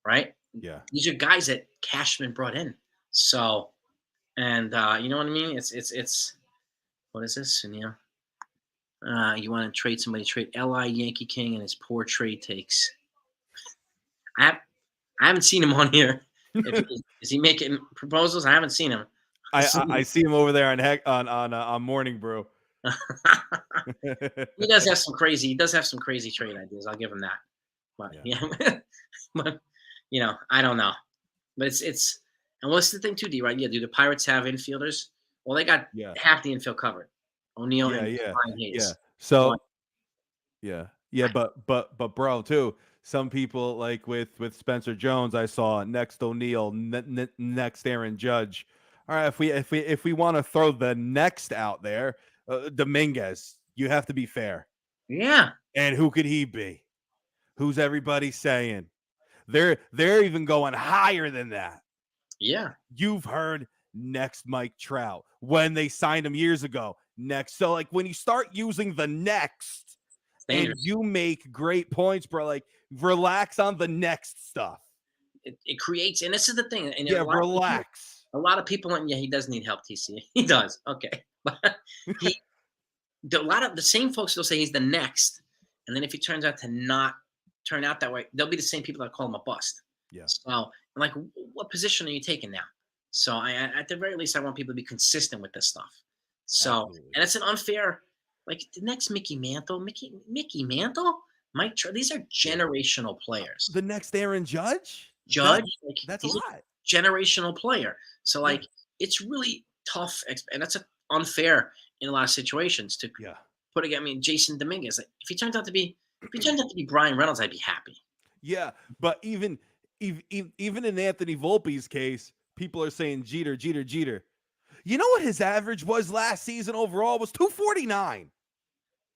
Right? Yeah. These are guys that Cashman brought in. So, and you know what I mean? It's what is this? Sunil? You want to trade somebody? Trade Li Yankee King and his poor trade takes. I haven't seen him on here. Is he making proposals? I haven't seen him. I see him over there on Morning Brew. He does have some crazy trade ideas. I'll give him that. But but I don't know. But it's and what's the thing too, D, right? Yeah, do the Pirates have infielders? Well, they got half the infield covered. O'Neill and Ryan Hayes. Yeah. So but bro, too, some people like with Spencer Jones, I saw next O'Neill, next Aaron Judge. All right, if we want to throw the next out there, Dominguez, you have to be fair. Yeah. And who could he be? Who's everybody saying? They're even going higher than that. Yeah. You've heard next Mike Trout when they signed him years ago. Next. So like when you start using the next and you make great points, bro, like relax on the next stuff. It creates, and this is the thing. And relax. A lot of people, and he does need help, TC. He does. Okay. But a lot of the same folks will say he's the next. And then if he turns out to not turn out that way, they'll be the same people that call him a bust. Yeah. So, like, what position are you taking now? So, at the very least, I want people to be consistent with this stuff. So, absolutely. And it's an unfair, like, the next Mickey Mantle, Mike, these are generational players. The next Aaron Judge? That's a lot. Generational player. So, like, it's really tough, and that's unfair in a lot of situations to put again. I mean, Jason Dominguez. Like, if he turned out to be Brian Reynolds, I'd be happy. Yeah, but even in Anthony Volpe's case, people are saying Jeter. You know what his average was last season overall? Was 249.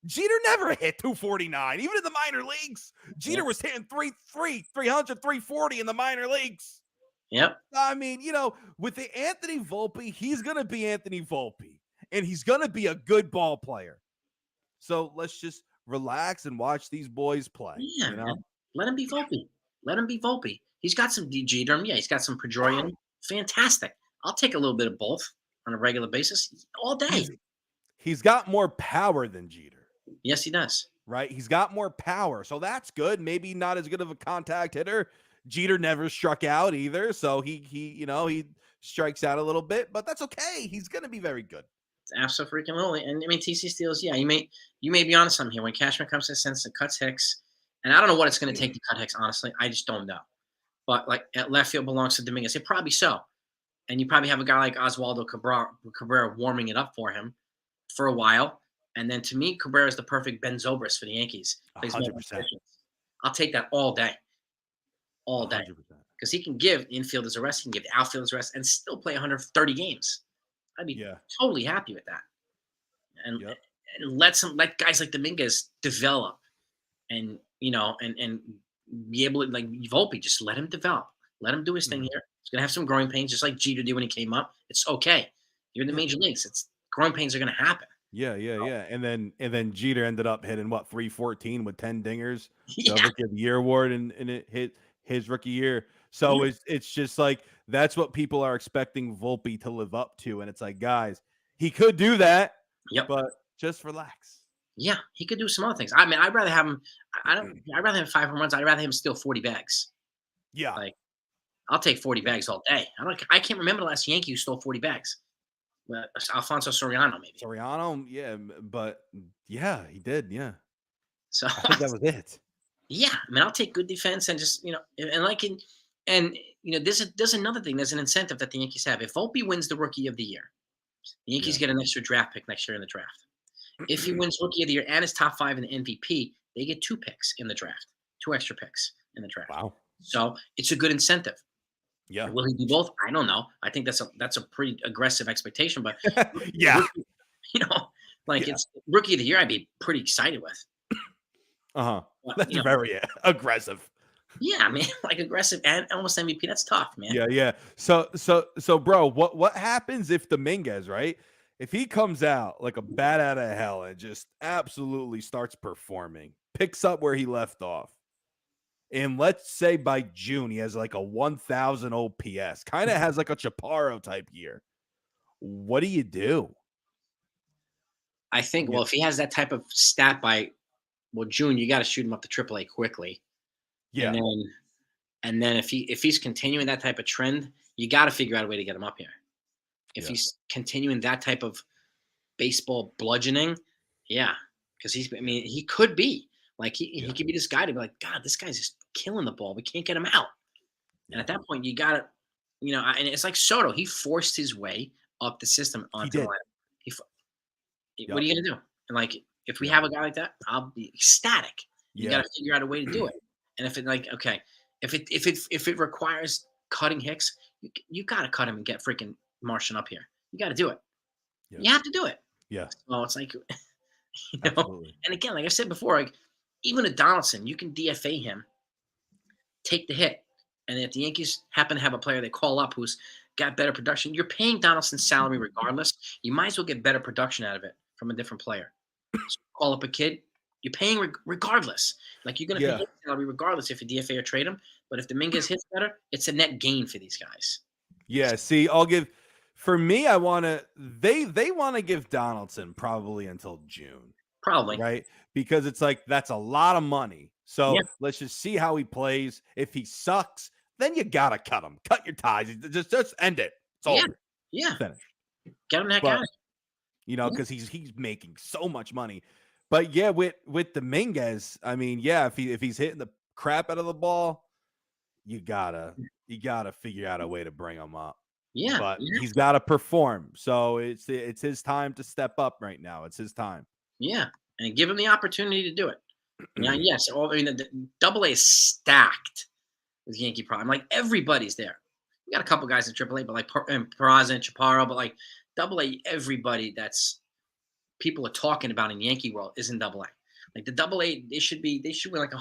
Jeter never hit 249, even in the minor leagues. Jeter Yep. was hitting 300, 340 in the minor leagues. Yep. I mean, with the Anthony Volpe, he's going to be Anthony Volpe, and he's going to be a good ball player. So let's just relax and watch these boys play. Yeah, man. Let him be Volpe. Let him be Volpe. He's got some Jeter in him. Yeah, he's got some Pedroia in him. Fantastic. I'll take a little bit of both on a regular basis all day. He's got more power than Jeter. Yes, he does. Right? He's got more power. So that's good. Maybe not as good of a contact hitter. Jeter never struck out either. So he strikes out a little bit, but that's okay. He's going to be very good. It's absolutely. And I mean, TC Steels, yeah, you may be on something here. When Cashman comes to sense and cuts Hicks, and I don't know what it's going to take to cut Hicks, honestly. I just don't know. But like at left field belongs to Dominguez. It probably so. And you probably have a guy like Oswaldo Cabrera warming it up for him for a while. And then to me, Cabrera is the perfect Ben Zobrist for the Yankees. 100%. I'll take that all day. All day. 100%. Because he can give infielders a rest, he can give the outfielders a rest, and still play 130 games. I'd be totally happy with that. And, and let guys like Dominguez develop and be able to, like Volpe, just let him develop. Let him do his thing here. He's gonna have some growing pains, just like Jeter did when he came up. It's okay. You're in the major leagues. It's growing pains are gonna happen. Yeah. And then Jeter ended up hitting 314 with 10 dingers. The Rookie of the Year award, and it hit his rookie year. So it's just like that's what people are expecting Volpe to live up to. And it's like, guys, he could do that. But just relax. Yeah, he could do some other things. I mean, I'd rather have him. I'd rather have 5 home runs. I'd rather him steal 40 bags. Yeah, like I'll take 40 bags all day. I can't remember the last Yankee who stole 40 bags. Alfonso Soriano, maybe. Soriano, but he did, yeah. So I think that was it. Yeah, I mean, I'll take good defense and just there's another thing. There's an incentive that the Yankees have. If Volpe wins the Rookie of the Year, the Yankees get an extra draft pick next year in the draft. If he wins Rookie of the Year and is top 5 in the MVP, they get 2 picks in the draft, 2 extra picks in the draft. Wow! So it's a good incentive. Yeah. Will he do both? I don't know. I think that's a pretty aggressive expectation, but it's Rookie of the Year. I'd be pretty excited with. That's very aggressive. Yeah, I mean, like aggressive and almost MVP. That's tough, man. Yeah. So, bro, what happens if Dominguez, right? If he comes out like a bat out of hell and just absolutely starts performing, picks up where he left off, and let's say by June he has like a 1,000 OPS, kind of has like a Chaparro type year. What do you do? I think, well, if he has that type of stat by June, you got to shoot him up to AAA quickly. Yeah. And then if he's continuing that type of trend, you got to figure out a way to get him up here. If he's continuing that type of baseball bludgeoning, because he could be like he could be this guy to be like, God, this guy's just killing the ball. We can't get him out. And at that point, you got to, and it's like Soto. He forced his way up the system onto the lineup. What are you gonna do? And like, if we have a guy like that, I'll be ecstatic. You got to figure out a way to do it. And if if it requires cutting Hicks, you got to cut him and get freaking Martian up here. You got to do it. You have to do it. Yeah. Well, it's like, and again, like I said before, like even a Donaldson, you can DFA him, take the hit, and if the Yankees happen to have a player they call up who's got better production, you're paying Donaldson's salary regardless. You might as well get better production out of it from a different player. So call up a kid, you're paying regardless. Like you're going to pay his salary regardless if you DFA or trade him. But if Dominguez hits better, it's a net gain for these guys. Yeah. See, for me, I want to. They want to give Donaldson probably until June. Probably. Right, because it's like that's a lot of money. So let's just see how he plays. If he sucks, then you gotta cut him. Cut your ties. Just end it. It's over. Yeah. Finish. Get him that guy. Because he's making so much money. But with Dominguez, I mean, if he's hitting the crap out of the ball, you gotta figure out a way to bring him up. Yeah. But he's gotta perform. So it's his time to step up right now. It's his time. Yeah. And give him the opportunity to do it. Yes. The Double A is stacked with Yankee problem. Like everybody's there. We got a couple guys in AAA, but like Peraza and Chaparro, but like Double A, everybody that's people are talking about in Yankee world is in Double A. Like the Double A, they should be like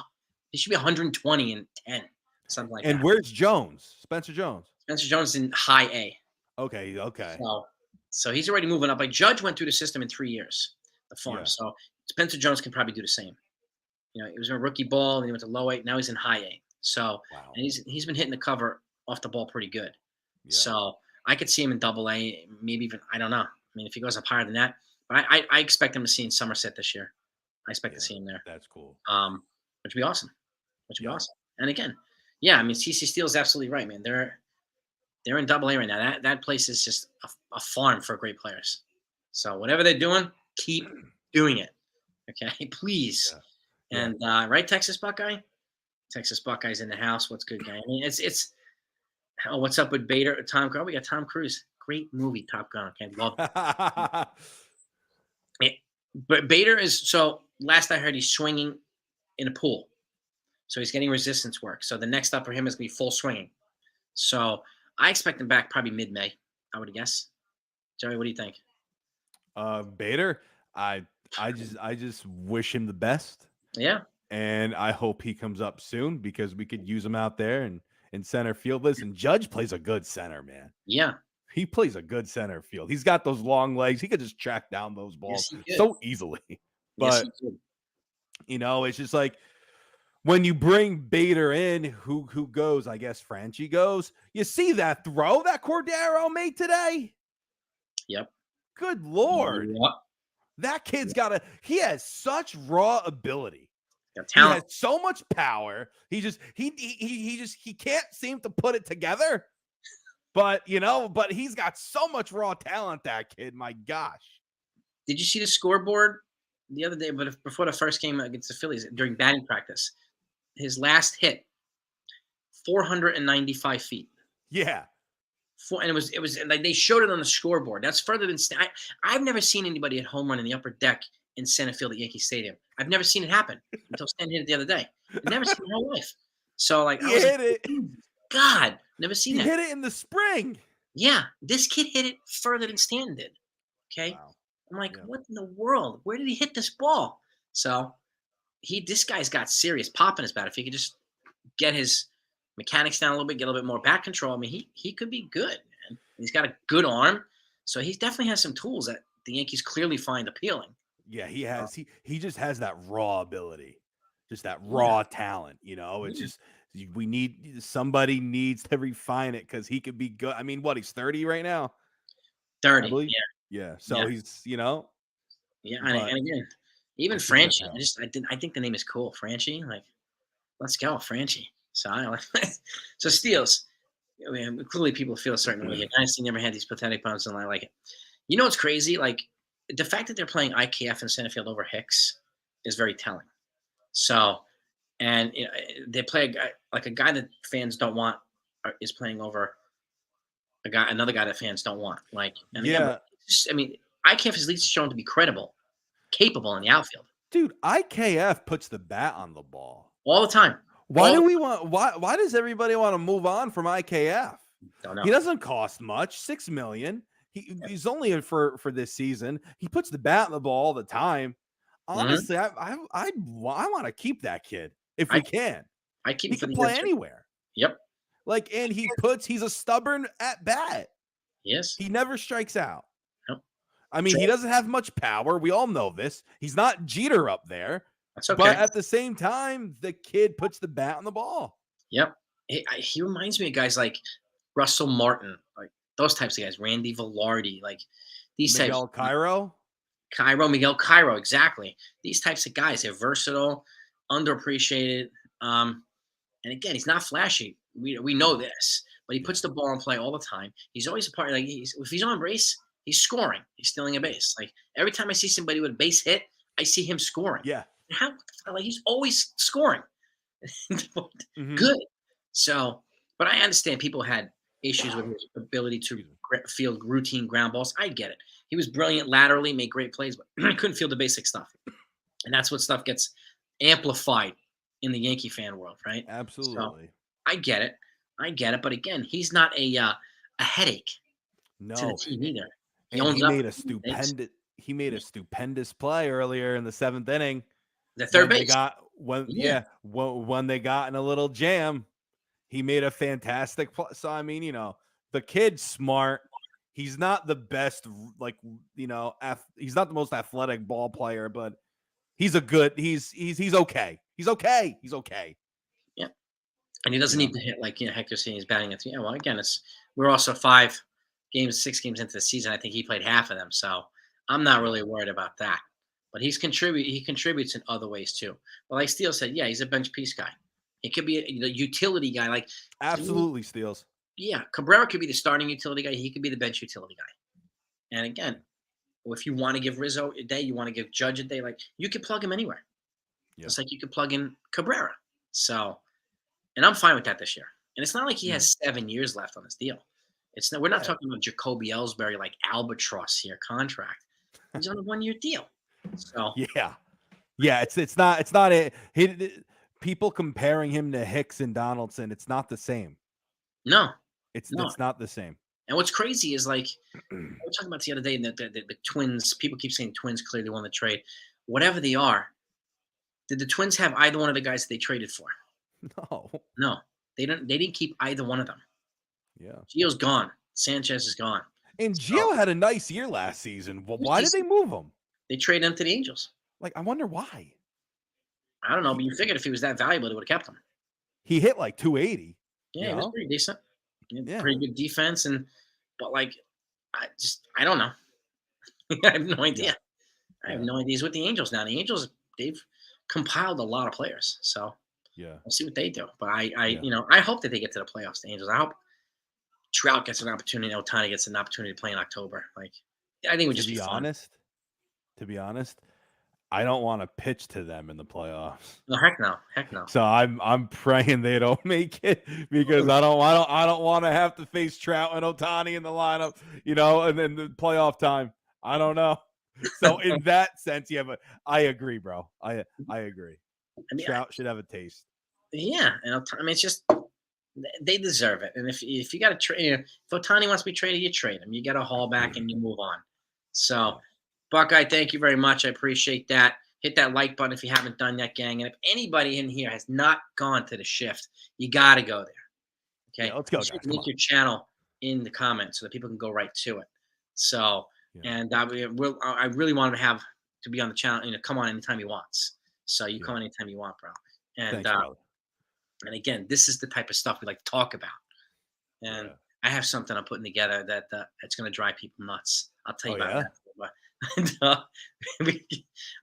they should be 120 and 10, something like And that. where's Jones? Spencer Jones. Spencer Jones in High A. Okay. So he's already moving up. Like Judge went through the system in 3 years, the farm. Yeah. So Spencer Jones can probably do the same. You know, he was in a rookie ball and he went to low A. Now he's in high A. So Wow. and he's been hitting the cover off the ball pretty good. Yeah. So I could see him in Double A, maybe even I don't know. I mean, if he goes up higher than that, but I expect him to see in Somerset this year. I expect to see him there. That's cool. Which would be awesome. Which would be awesome. And again, yeah, I mean, CC Steele's absolutely right, man. They're in Double A right now. That place is just a farm for great players. So whatever they're doing, keep doing it. Okay, please. Yeah. And right, Texas Buckeye. Texas Buckeyes in the house. What's good, guy? I mean, it's. Oh, what's up with Bader? Tom. Oh, we got Tom Cruise. Great movie, Top Gun. Okay, love it. But Bader is so. Last I heard, he's swinging in a pool, so he's getting resistance work. So the next up for him is gonna be full swinging. So I expect him back probably mid-May. I would guess. Joey, what do you think? Bader, I just wish him the best. Yeah. And I hope he comes up soon because we could use him out there and in center field. Listen, Judge plays a good center, man. Yeah. He plays a good center field. He's got those long legs. He could just track down those balls so easily. But you know, it's just like when you bring Bader in, who goes, I guess Franchi goes. You see that throw that Cordero made today? Yep. Good Lord. Yep. That kid's he has such raw ability. He has so much power. He can't seem to put it together. But he's got so much raw talent, that kid. My gosh. Did you see the scoreboard the other day, but before the first game against the Phillies during batting practice? His last hit, 495 feet. Yeah. And it was like they showed it on the scoreboard. That's further than I've never seen anybody hit home run in the upper deck in center field at Yankee Stadium. I've never seen it happen until Stan hit it the other day. I've never seen it in my whole life. So like, I was hit it. God, never seen that. He hit it in the spring. Yeah, this kid hit it further than Stan did. Okay, wow. I'm like, what in the world? Where did he hit this ball? So this guy's got serious pop in his bat. If he could just get his mechanics down a little bit, get a little bit more back control. I mean, he could be good, man. He's got a good arm, so he definitely has some tools that the Yankees clearly find appealing. Yeah, he has. He just has that raw ability, just that raw talent. You know, it's just somebody needs to refine it because he could be good. I mean, he's 30 right now. 30, yeah. So he's, Yeah, and again, even Franchi. I think the name is cool, Franchi. Like, let's go, Franchi. So so Steels. I mean, clearly people feel a certain way. Dynasty never had these pathetic bumps, and I like it. You know what's crazy? Like the fact that they're playing IKF in center field over Hicks is very telling. So, and they play a guy that fans don't want is playing over another guy that fans don't want. Like, and again, I mean, IKF has at least shown to be credible, capable in the outfield. Dude, IKF puts the bat on the ball all the time. Why does everybody want to move on from IKF? Don't know. He doesn't cost much, $6 million. He's only in for this season. He puts the bat on the ball all the time. Honestly, I want to keep that kid if we can. I keep. He can play anywhere. Yep. Like, and he's a stubborn at bat. Yes. He never strikes out. Nope. I mean, he doesn't have much power. We all know this. He's not Jeter up there. That's okay. But at the same time, the kid puts the bat on the ball. Yep. He reminds me of guys like Russell Martin, like those types of guys, Randy Velarde, like these Miguel types. Miguel Cairo, exactly. These types of guys, they're versatile, underappreciated. And again, he's not flashy. We know this, but he puts the ball in play all the time. He's always a part. Like if he's on base, he's scoring. He's stealing a base. Like every time I see somebody with a base hit, I see him scoring. Yeah. Like he's always scoring. Good. So, but I understand people had issues with his ability to field routine ground balls. I get it. He was brilliant laterally, made great plays, but he couldn't field the basic stuff. And that's what stuff gets amplified in the Yankee fan world, right? Absolutely. So, I get it. But again, he's not a headache to the team either. He he made a stupendous play earlier in the 7th inning. The third base. When they got in a little jam, he made a fantastic play. So I mean, the kid's smart. He's not the best, he's not the most athletic ball player, but he's okay. He's okay. He's okay. Yeah. And he doesn't need to hit like Hector saying he's batting at 3. Yeah, well, again, we're also 6 games into the season. I think he played half of them, so I'm not really worried about that. But he contributes in other ways too. But like Steele said, yeah, he's a bench piece guy. He could be a utility guy. Like absolutely Steels. Yeah, Cabrera could be the starting utility guy. He could be the bench utility guy. And again, if you want to give Rizzo a day, you want to give Judge a day, like you could plug him anywhere. Yeah. It's like you could plug in Cabrera. So, and I'm fine with that this year. And it's not like he has 7 years left on this deal. We're not talking about Jacoby Ellsbury like albatross here contract. He's on a 1-year deal. So it's not people comparing him to Hicks and Donaldson. It's not the same. No, it's not the same. And what's crazy is like we were talking about the other day that the Twins. People keep saying Twins clearly won the trade. Whatever they are, did the Twins have either one of the guys that they traded for? No, they didn't keep either one of them. Yeah, Gio's gone. Sanchez is gone. And Gio had a nice year last season. Well, why did they move him? They traded him to the Angels. Like, I wonder why. I don't know, but you figured if he was that valuable, they would have kept him. He hit like 280. Yeah, he was pretty decent. Pretty good defense, but like, I don't know. I have no idea. I have no idea. He's with the Angels now. The Angels, they've compiled a lot of players, so we'll see what they do. But I hope that they get to the playoffs. The Angels. I hope Trout gets an opportunity. Ohtani gets an opportunity to play in October. Like, I think we just be honest. To be honest, I don't want to pitch to them in the playoffs. No, heck no. So I'm praying they don't make it because I don't want to have to face Trout and Ohtani in the lineup, and then the playoff time. I don't know. So in that sense, but I agree, bro. I agree. Trout should have a taste. Yeah, and it's just they deserve it. And if you got to trade, if Ohtani wants to be traded, you trade him. You got to haul back and you move on. So. Buckeye, thank you very much. I appreciate that. Hit that like button if you haven't done that, gang. And if anybody in here has not gone to the shift, you got to go there. Okay? Let's go, guys. Link your channel in the comments so that people can go right to it. So, and I really want him to be on the channel, come on anytime he wants. So you come on anytime you want, bro. And Thanks, and again, this is the type of stuff we like to talk about. And I have something I'm putting together that it's going to drive people nuts. I'll tell you about that. And,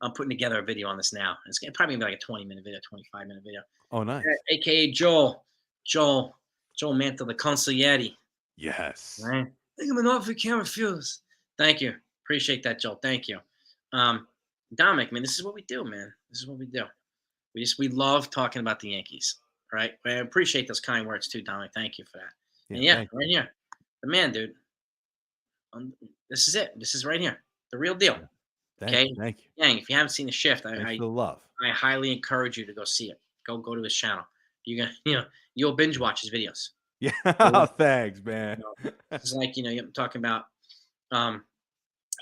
I'm putting together a video on this now. It's probably gonna be like a 20-minute video, 25-minute video. Oh, nice. AKA Joel Mantle, the consigliere. Yes. Right. I think I'm an off-camera fuse. Thank you. Appreciate that, Joel. Thank you. Dominic, man, this is what we do, man. This is what we do. We love talking about the Yankees. Right. I appreciate those kind words too, Dominic. Thank you for that. And right here. The man, dude. This is it. This is right here. The real deal. Thank you. Gang, if you haven't seen the shift, I love. I highly encourage you to go see it. Go to his channel. You'll binge watch his videos. Yeah, thanks, man. It's like I'm talking about.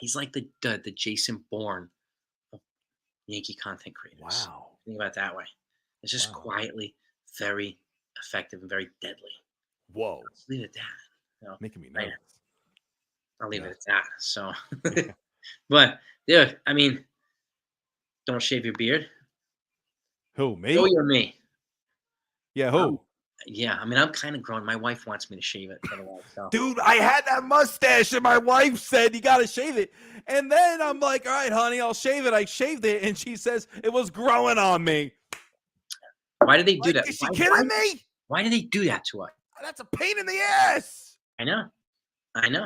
He's like the Jason Bourne of Yankee content creators. Wow. Think about it that way. It's just quietly very effective and very deadly. Whoa. Let's leave it at that. Making me nervous. I'll leave it at that. So. But dude, I mean, don't shave your beard. Who, me? Oh, you're me. Yeah, who? Yeah, I mean, I'm kind of grown. My wife wants me to shave it. So. Dude, I had that mustache, and my wife said you got to shave it. And then I'm like, all right, honey, I'll shave it. I shaved it, and she says it was growing on me. Why did they do that? Is she kidding me? Why did they do that to us? That's a pain in the ass. I know. And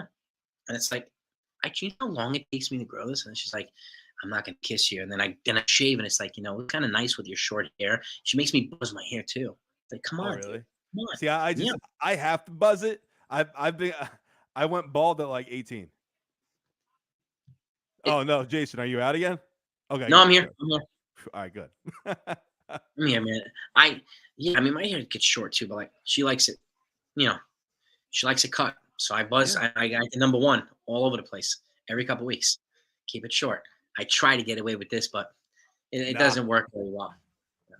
it's like, you know how long it takes me to grow this? And she's like, I'm not gonna kiss you. And then I shave, and it's like, it's kind of nice with your short hair. She makes me buzz my hair too. It's like, come on, really? Dude. Come on. See, I have to buzz it. I went bald at like 18. Oh no, Jason, are you out again? Okay. No, I'm here. I'm here. All right, good. Yeah, man. I mean, my hair gets short too, but like she likes it. She likes it cut. So I buzz. I got the number one all over the place every couple of weeks. keep it short. I try to get away with this, but it Nah, doesn't work very well.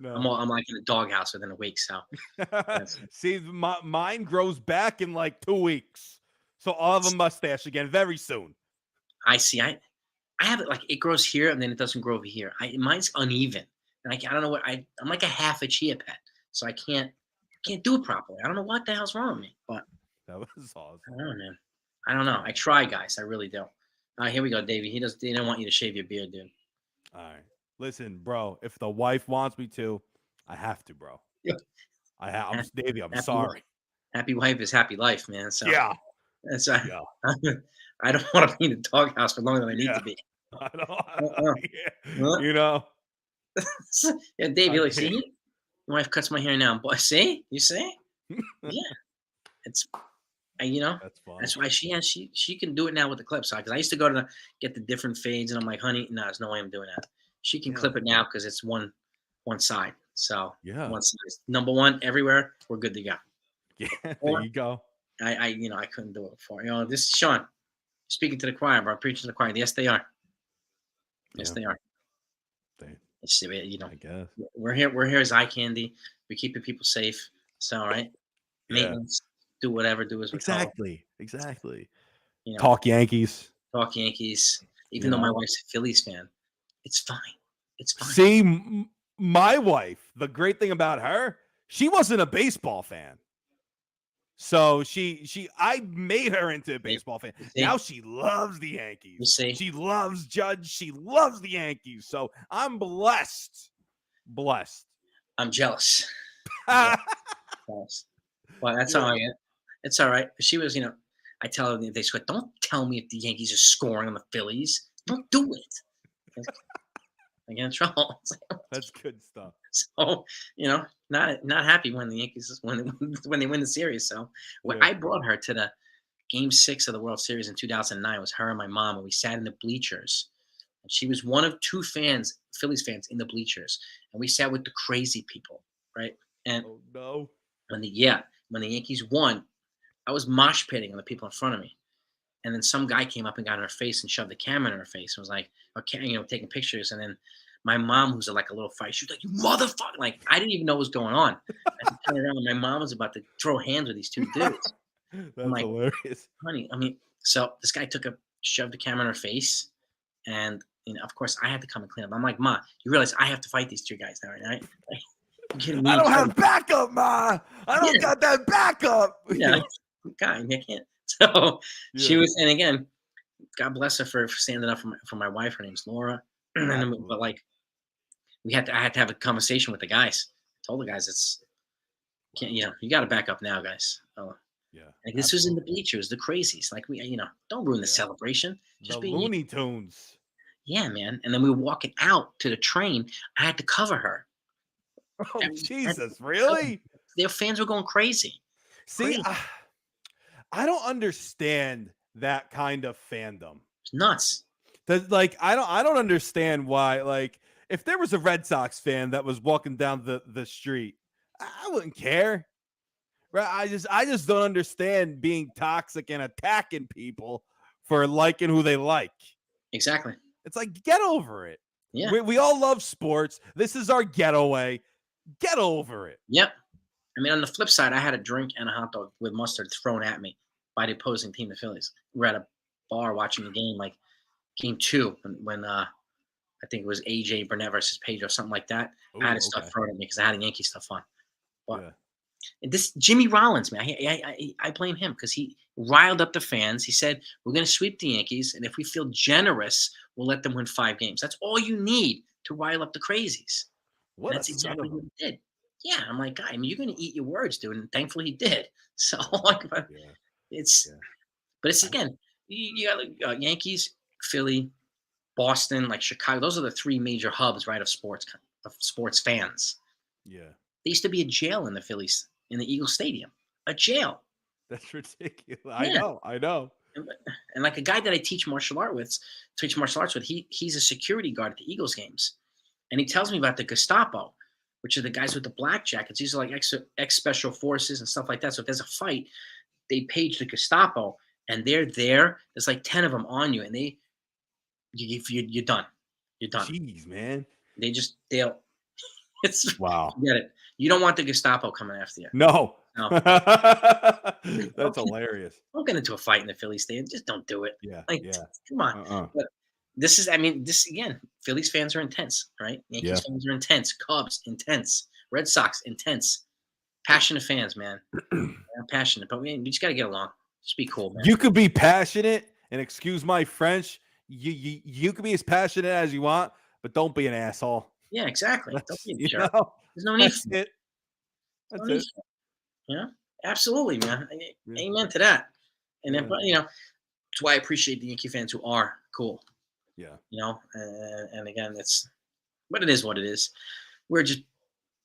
no. I'm like in a doghouse within a week, so that's See, mine grows back in like 2 weeks. So I'll have a mustache again very soon. I see. I have it like it grows here and then it doesn't grow over here. Mine's uneven, and I don't know what I'm like a half a chia pet, so I can't do it properly. I don't know what the hell's wrong with me, but That was I awesome. don't know, man. I don't know. I try, guys. I really do. Here we go, Davey. He don't want you to shave your beard, dude. All right. Listen, bro, if the wife wants me to, I have to, bro. Yeah. I'm Davey, I'm Happy sorry. happy wife is happy life, man. So Yeah. that's Yeah. I don't want to be in the doghouse for longer than I need Yeah. to be. I know. Uh-uh. Yeah. Huh? You know. Yeah, Dave, I you like, hate- see, my wife cuts my hair now. Boy, see, you see, yeah, it's you know, That's funny. that's why she can do it now with the clip. So because I used to go to get the different fades, and I'm like, honey, no, there's no way I'm doing that. She can Yeah. clip it now because it's one side. So Yeah. one side is number one everywhere. We're good to go. Yeah. There Or you go. I couldn't do it before. This is Sean speaking to the choir, bro. Preaching to the choir. Yes, they are. Yes, Yeah. they are. They, It's, I guess. we're here. We're here as eye candy. We're keeping people safe. So, right, Yeah. maintenance. Do whatever. Do as we're told. Exactly. You know, Talk Yankees. talk Yankees. Even You though my know. wife's a Phillies fan, it's fine. It's fine. See, my wife, the great thing about her, she wasn't a baseball fan. So I made her into a baseball fan. see? Now she loves the You Yankees. see, She loves Judge. She loves the Yankees. So I'm blessed. Blessed. I'm jealous. Yeah, jealous. Well, that's all right. It's all right. She was, I tell her if they score, don't tell me if the Yankees are scoring on the Phillies. Don't do it. I get in trouble. That's good stuff. So, not happy when the Yankees when they win the series. So, Yeah. I brought her to the Game 6 of the World Series in 2009. It was her and my mom, and we sat in the bleachers. And she was one of two fans, Phillies fans, in the bleachers, and we sat with the crazy people, right? And Oh no. when the Yankees won, I was mosh pitting on the people in front of me. And then some guy came up and got in her face and shoved the camera in her face and was like, okay, taking pictures. And then my mom, who's like a little fight, she was like, you motherfucker. Like, I didn't even know what was going on. I had to turn around and my mom was about to throw hands with these two dudes. That's like, hilarious. Honey, so this guy shoved the camera in her face. And, of course, I had to come and clean up. I'm like, Ma, you realize I have to fight these two guys now, right? Like, I don't have backup, Ma. I don't got that backup. Yeah, guy, you can't. So she Yeah. was, and again, God bless her for standing up for my wife. Her name's Laura. But like, I had to have a conversation with the guys. I told the guys you got to back up now, guys. Oh, Yeah. like this was in the bleachers, the crazies. Like don't ruin the celebration. Just The be Looney Tunes. yeah, man. And then we were walking out to the train. I had to cover her. Oh, Jesus, really? Their fans were going crazy. See, Crazy. I don't understand that kind of fandom. It's nuts. Like, I don't understand why. Like, if there was a Red Sox fan that was walking down the street, I wouldn't care. Right? I just don't understand being toxic and attacking people for liking who they like. Exactly. It's like, get over it. Yeah. We all love sports. This is our getaway. Get over it. Yep. On the flip side, I had a drink and a hot dog with mustard thrown at me by the opposing team, the Phillies. We were at a bar watching the game, like game 2, when I think it was AJ Burnett versus Pedro, something like that. Ooh, I had stuff thrown at me because I had a Yankee stuff on. But yeah. this Jimmy Rollins, man, I blame him because he riled up the fans. He said, we're going to sweep the Yankees, and if we feel generous, we'll let them win 5 games. That's all you need to rile up the crazies. That's exactly what he did. Yeah, I'm like, guy, you're going to eat your words, dude. And thankfully he did. So, but it's again, you got Yankees, Philly, Boston, like Chicago. Those are the 3 major hubs, right, of sports fans. Yeah. There used to be a jail in the Phillies, in the Eagles Stadium. A jail. That's ridiculous. Yeah. I know. And like a guy that I teach martial arts with, he's a security guard at the Eagles games. And he tells me about the Gestapo, which are the guys with the black jackets. These are like ex-special forces and stuff like that. So if there's a fight, they page the Gestapo, and they're there. There's like 10 of them on you, and they you're done. You're done. Jeez, man. They'll. It's Wow. Forget it. You don't want the Gestapo coming after you. No. No. That's hilarious. Don't get into a fight in the Philly stadium. Just don't do it. Yeah, Like, yeah. come on. Uh-uh. But this again, Phillies fans are intense, right? Yankees Yeah. fans are intense. Cubs, intense. Red Sox, intense. Passionate fans, man. They're passionate, but we just got to get along. Just be cool, man. You could be passionate, and excuse my French, you could be as passionate as you want, but don't be an asshole. Yeah, exactly. Don't That's, be a you jerk. know, There's no need that's for it. it. No That's need it. for it. Yeah, absolutely, man. Yeah. Amen to that. And then, Yeah. but that's why I appreciate the Yankee fans who are cool. Yeah. And again, but it is what it is. We're just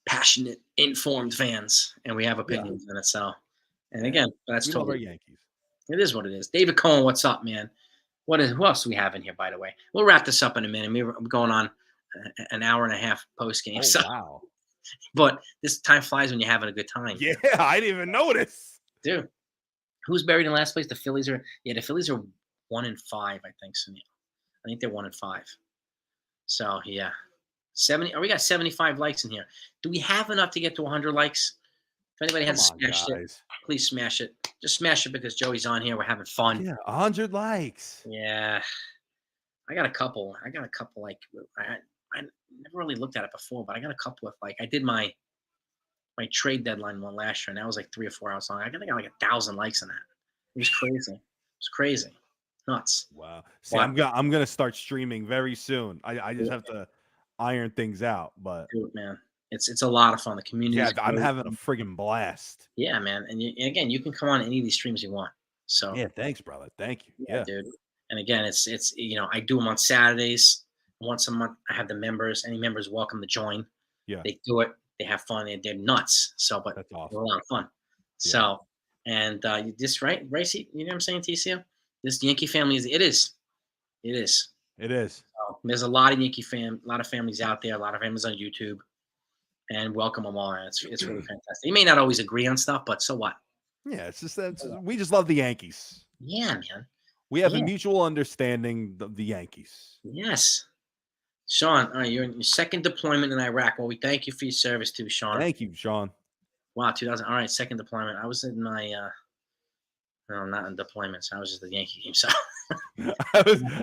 passionate, informed fans, and we have opinions in it. So, and again, that's We love our totally Yankees. it is what it is. David Cohen, what's up, man? Who else do we have in here, by the way? We'll wrap this up in a minute. We're going on an hour and a half post game. Oh, So, wow. but this time flies when you're having a good time. Yeah, I didn't even notice. Dude. Who's buried in last place? The Phillies are 1-5, I think. So, I think they're 1-5. So yeah. 70. We got 75 likes in here. Do we have enough to get to 100 likes? If anybody has Come on, smashed it, guys. please smash it. Just smash it because Joey's on here. We're having fun. Yeah, 100 likes. Yeah. I got a couple. Like I never really looked at it before, but I got a couple with I did my trade deadline one last year, and that was like 3 or 4 hours long. I got like 1,000 likes on that. It was crazy. Nuts. Wow. See, Wow. I'm gonna start streaming very soon. I just have to iron things out, but Do it, man. It's a lot of fun. The community. yeah, I'm having a friggin' blast. Yeah, man. And again, you can come on any of these streams you want. So Yeah, thanks, brother. Thank you. yeah, dude. And again, it's I do them on Saturdays. Once a month, I have the members. Any members welcome to join. Yeah. They do it. They have fun. They're nuts. So, but That's awesome. they're a lot of fun. Yeah. So, and this right, Racy, you know what I'm saying, TCM? This Yankee family is. It is. So, there's a lot of a lot of families out there. A lot of families on YouTube, and welcome them all. And it's really fantastic. You may not always agree on stuff, but so what? Yeah, it's just that we just love the Yankees. Yeah, man. We have a mutual understanding of the Yankees. Yes. Sean, all right, you're in your second deployment in Iraq. Well, we thank you for your service too, Sean. Thank you, Sean. Wow, 2000. All right, second deployment. I was in my, no, not in deployments. I was just the Yankee game. So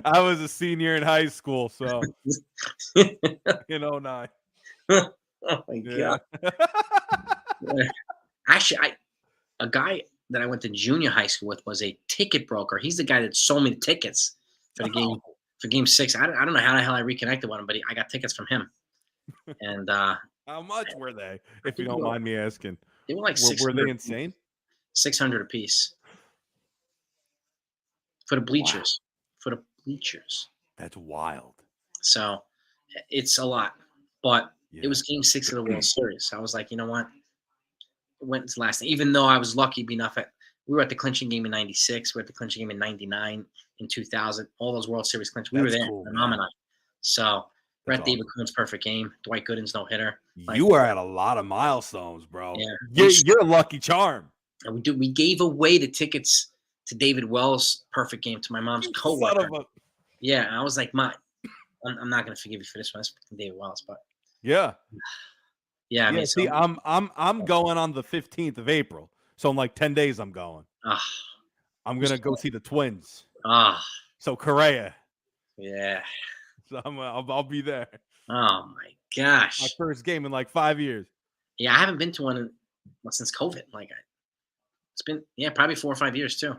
I was a senior in high school, so in 09. Oh my God. Yeah. Actually, a guy that I went to junior high school with was a ticket broker. He's the guy that sold me the tickets for the game. For Game 6, I don't know how the hell I reconnected with him, but I got tickets from him. And how much were they, if you don't mind me asking? They were like were they insane? 600 a piece for the bleachers. Wow. For the bleachers. That's wild. So it's a lot, but it was Game 6 of the World Series. So I was like, you know what? It went to last. Even though I was lucky enough we were at the clinching game in '96. We were at the clinching game in '99, in 2000. All those World Series clinch. We were there. Cool, so we're at awesome. David Cohen's perfect game. Dwight Gooden's no hitter. You are at a lot of milestones, bro. Yeah, you're a lucky charm. And we gave away the tickets to David Wells' perfect game to my mom's coworker. Yeah, and I was like, "Ma, I'm not gonna forgive you for this one. It's David Wells, but yeah. I mean, see, I'm going on the 15th of April. So in like 10 days, I'm going. I'm going to go see the Twins. So Correa. Yeah. So I'll be there. Oh, my gosh. My first game in like 5 years. Yeah, I haven't been to one since COVID. It's been, probably 4 or 5 years too.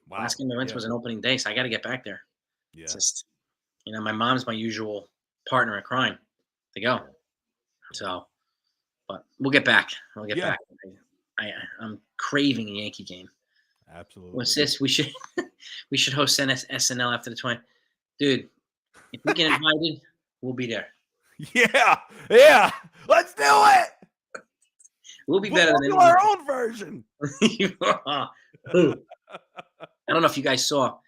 Wow. Last game I went to was an opening day, so I got to get back there. Yeah. It's just, my mom's my usual partner in crime to go. So, but we'll get back. Back. I'm craving a Yankee game. Absolutely. What's this? We should host SNL after the 20. Dude, if we get invited, we'll be there. Yeah. Let's do it. We'll be better than our own version. I don't know if you guys saw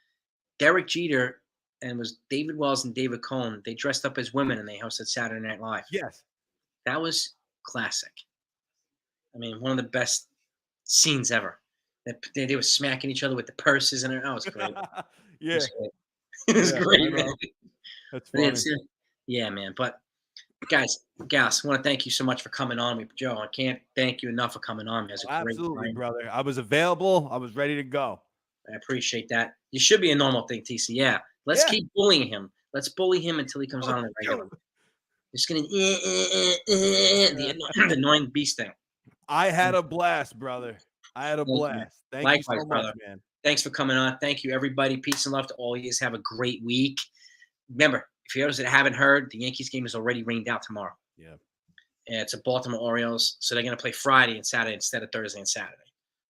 Derek Jeter and was David Wells and David Cohen. They dressed up as women and they hosted Saturday Night Live. Yes. That was classic. I mean, one of the best scenes ever. They were smacking each other with the purses, and that was great. Yeah. It was great. Man. That's But funny. yeah, man. But guys, gals, I want to thank you so much for coming on. Joe, I can't thank you enough for coming on. It was a great Absolutely, time. brother. I was available. I was ready to go. I appreciate that. You should be a normal thing, TC. Yeah. Let's keep bullying him. Let's bully him until he comes on the regular. Just gonna the annoying beast thing. I had a blast, brother. I had a Thank you, blast. Thank you Likewise, so much, brother. man. Thanks for coming on. Thank you, everybody. Peace and love to all. You guys have a great week. Remember, if you those that haven't heard, the Yankees game is already rained out tomorrow. Yeah. And it's a Baltimore Orioles, so they're going to play Friday and Saturday instead of Thursday and Saturday.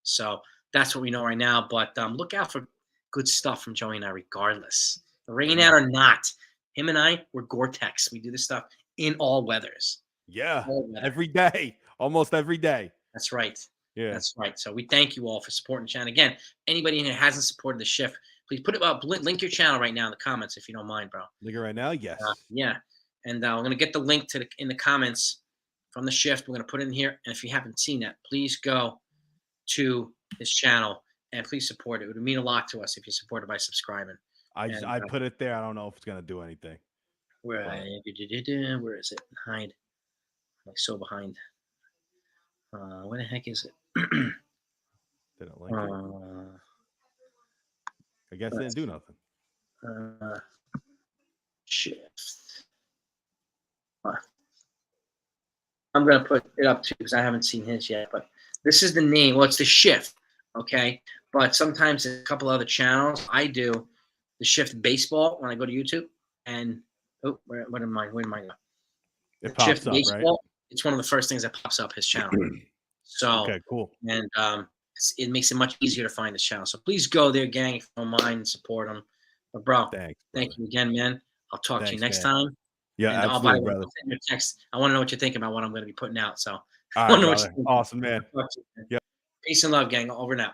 So that's what we know right now. But look out for good stuff from Joey and I, regardless. Rain out or not. Him and I, we're Gore-Tex. We do this stuff in all weathers. Yeah. All weather. Every day. Almost every day. That's right. Yeah. That's right. So we thank you all for supporting the channel. Again, anybody in here hasn't supported the shift, please put it up. Link your channel right now in the comments if you don't mind, bro. Link it right now? Yes. Yeah. And I'm going to get the link in the comments from the shift. We're going to put it in here. And if you haven't seen that, please go to his channel and please support it. It would mean a lot to us if you support it by subscribing. I put it there. I don't know if it's going to do anything. Where is it? Hide. I'm like so behind. Where the heck is it? Didn't like it. I guess it didn't do nothing. Shift. I'm going to put it up too because I haven't seen his yet. But this is the name. Well, it's the shift. Okay. But sometimes a couple other channels, I do the shift baseball when I go to YouTube. And where am I? It pops shift up, baseball. Right? It's one of the first things that pops up his channel. So okay, cool. And it makes it much easier to find this channel. So please go there, gang, if you don't mind, and support them. But bro, thank you again, man. I'll talk to you next time. Yeah, and absolutely, brother. Send your text. I want to know what you're thinking about what I'm going to be putting out. So all right, brother. Awesome, man. Yeah. Peace and love, gang. Over now.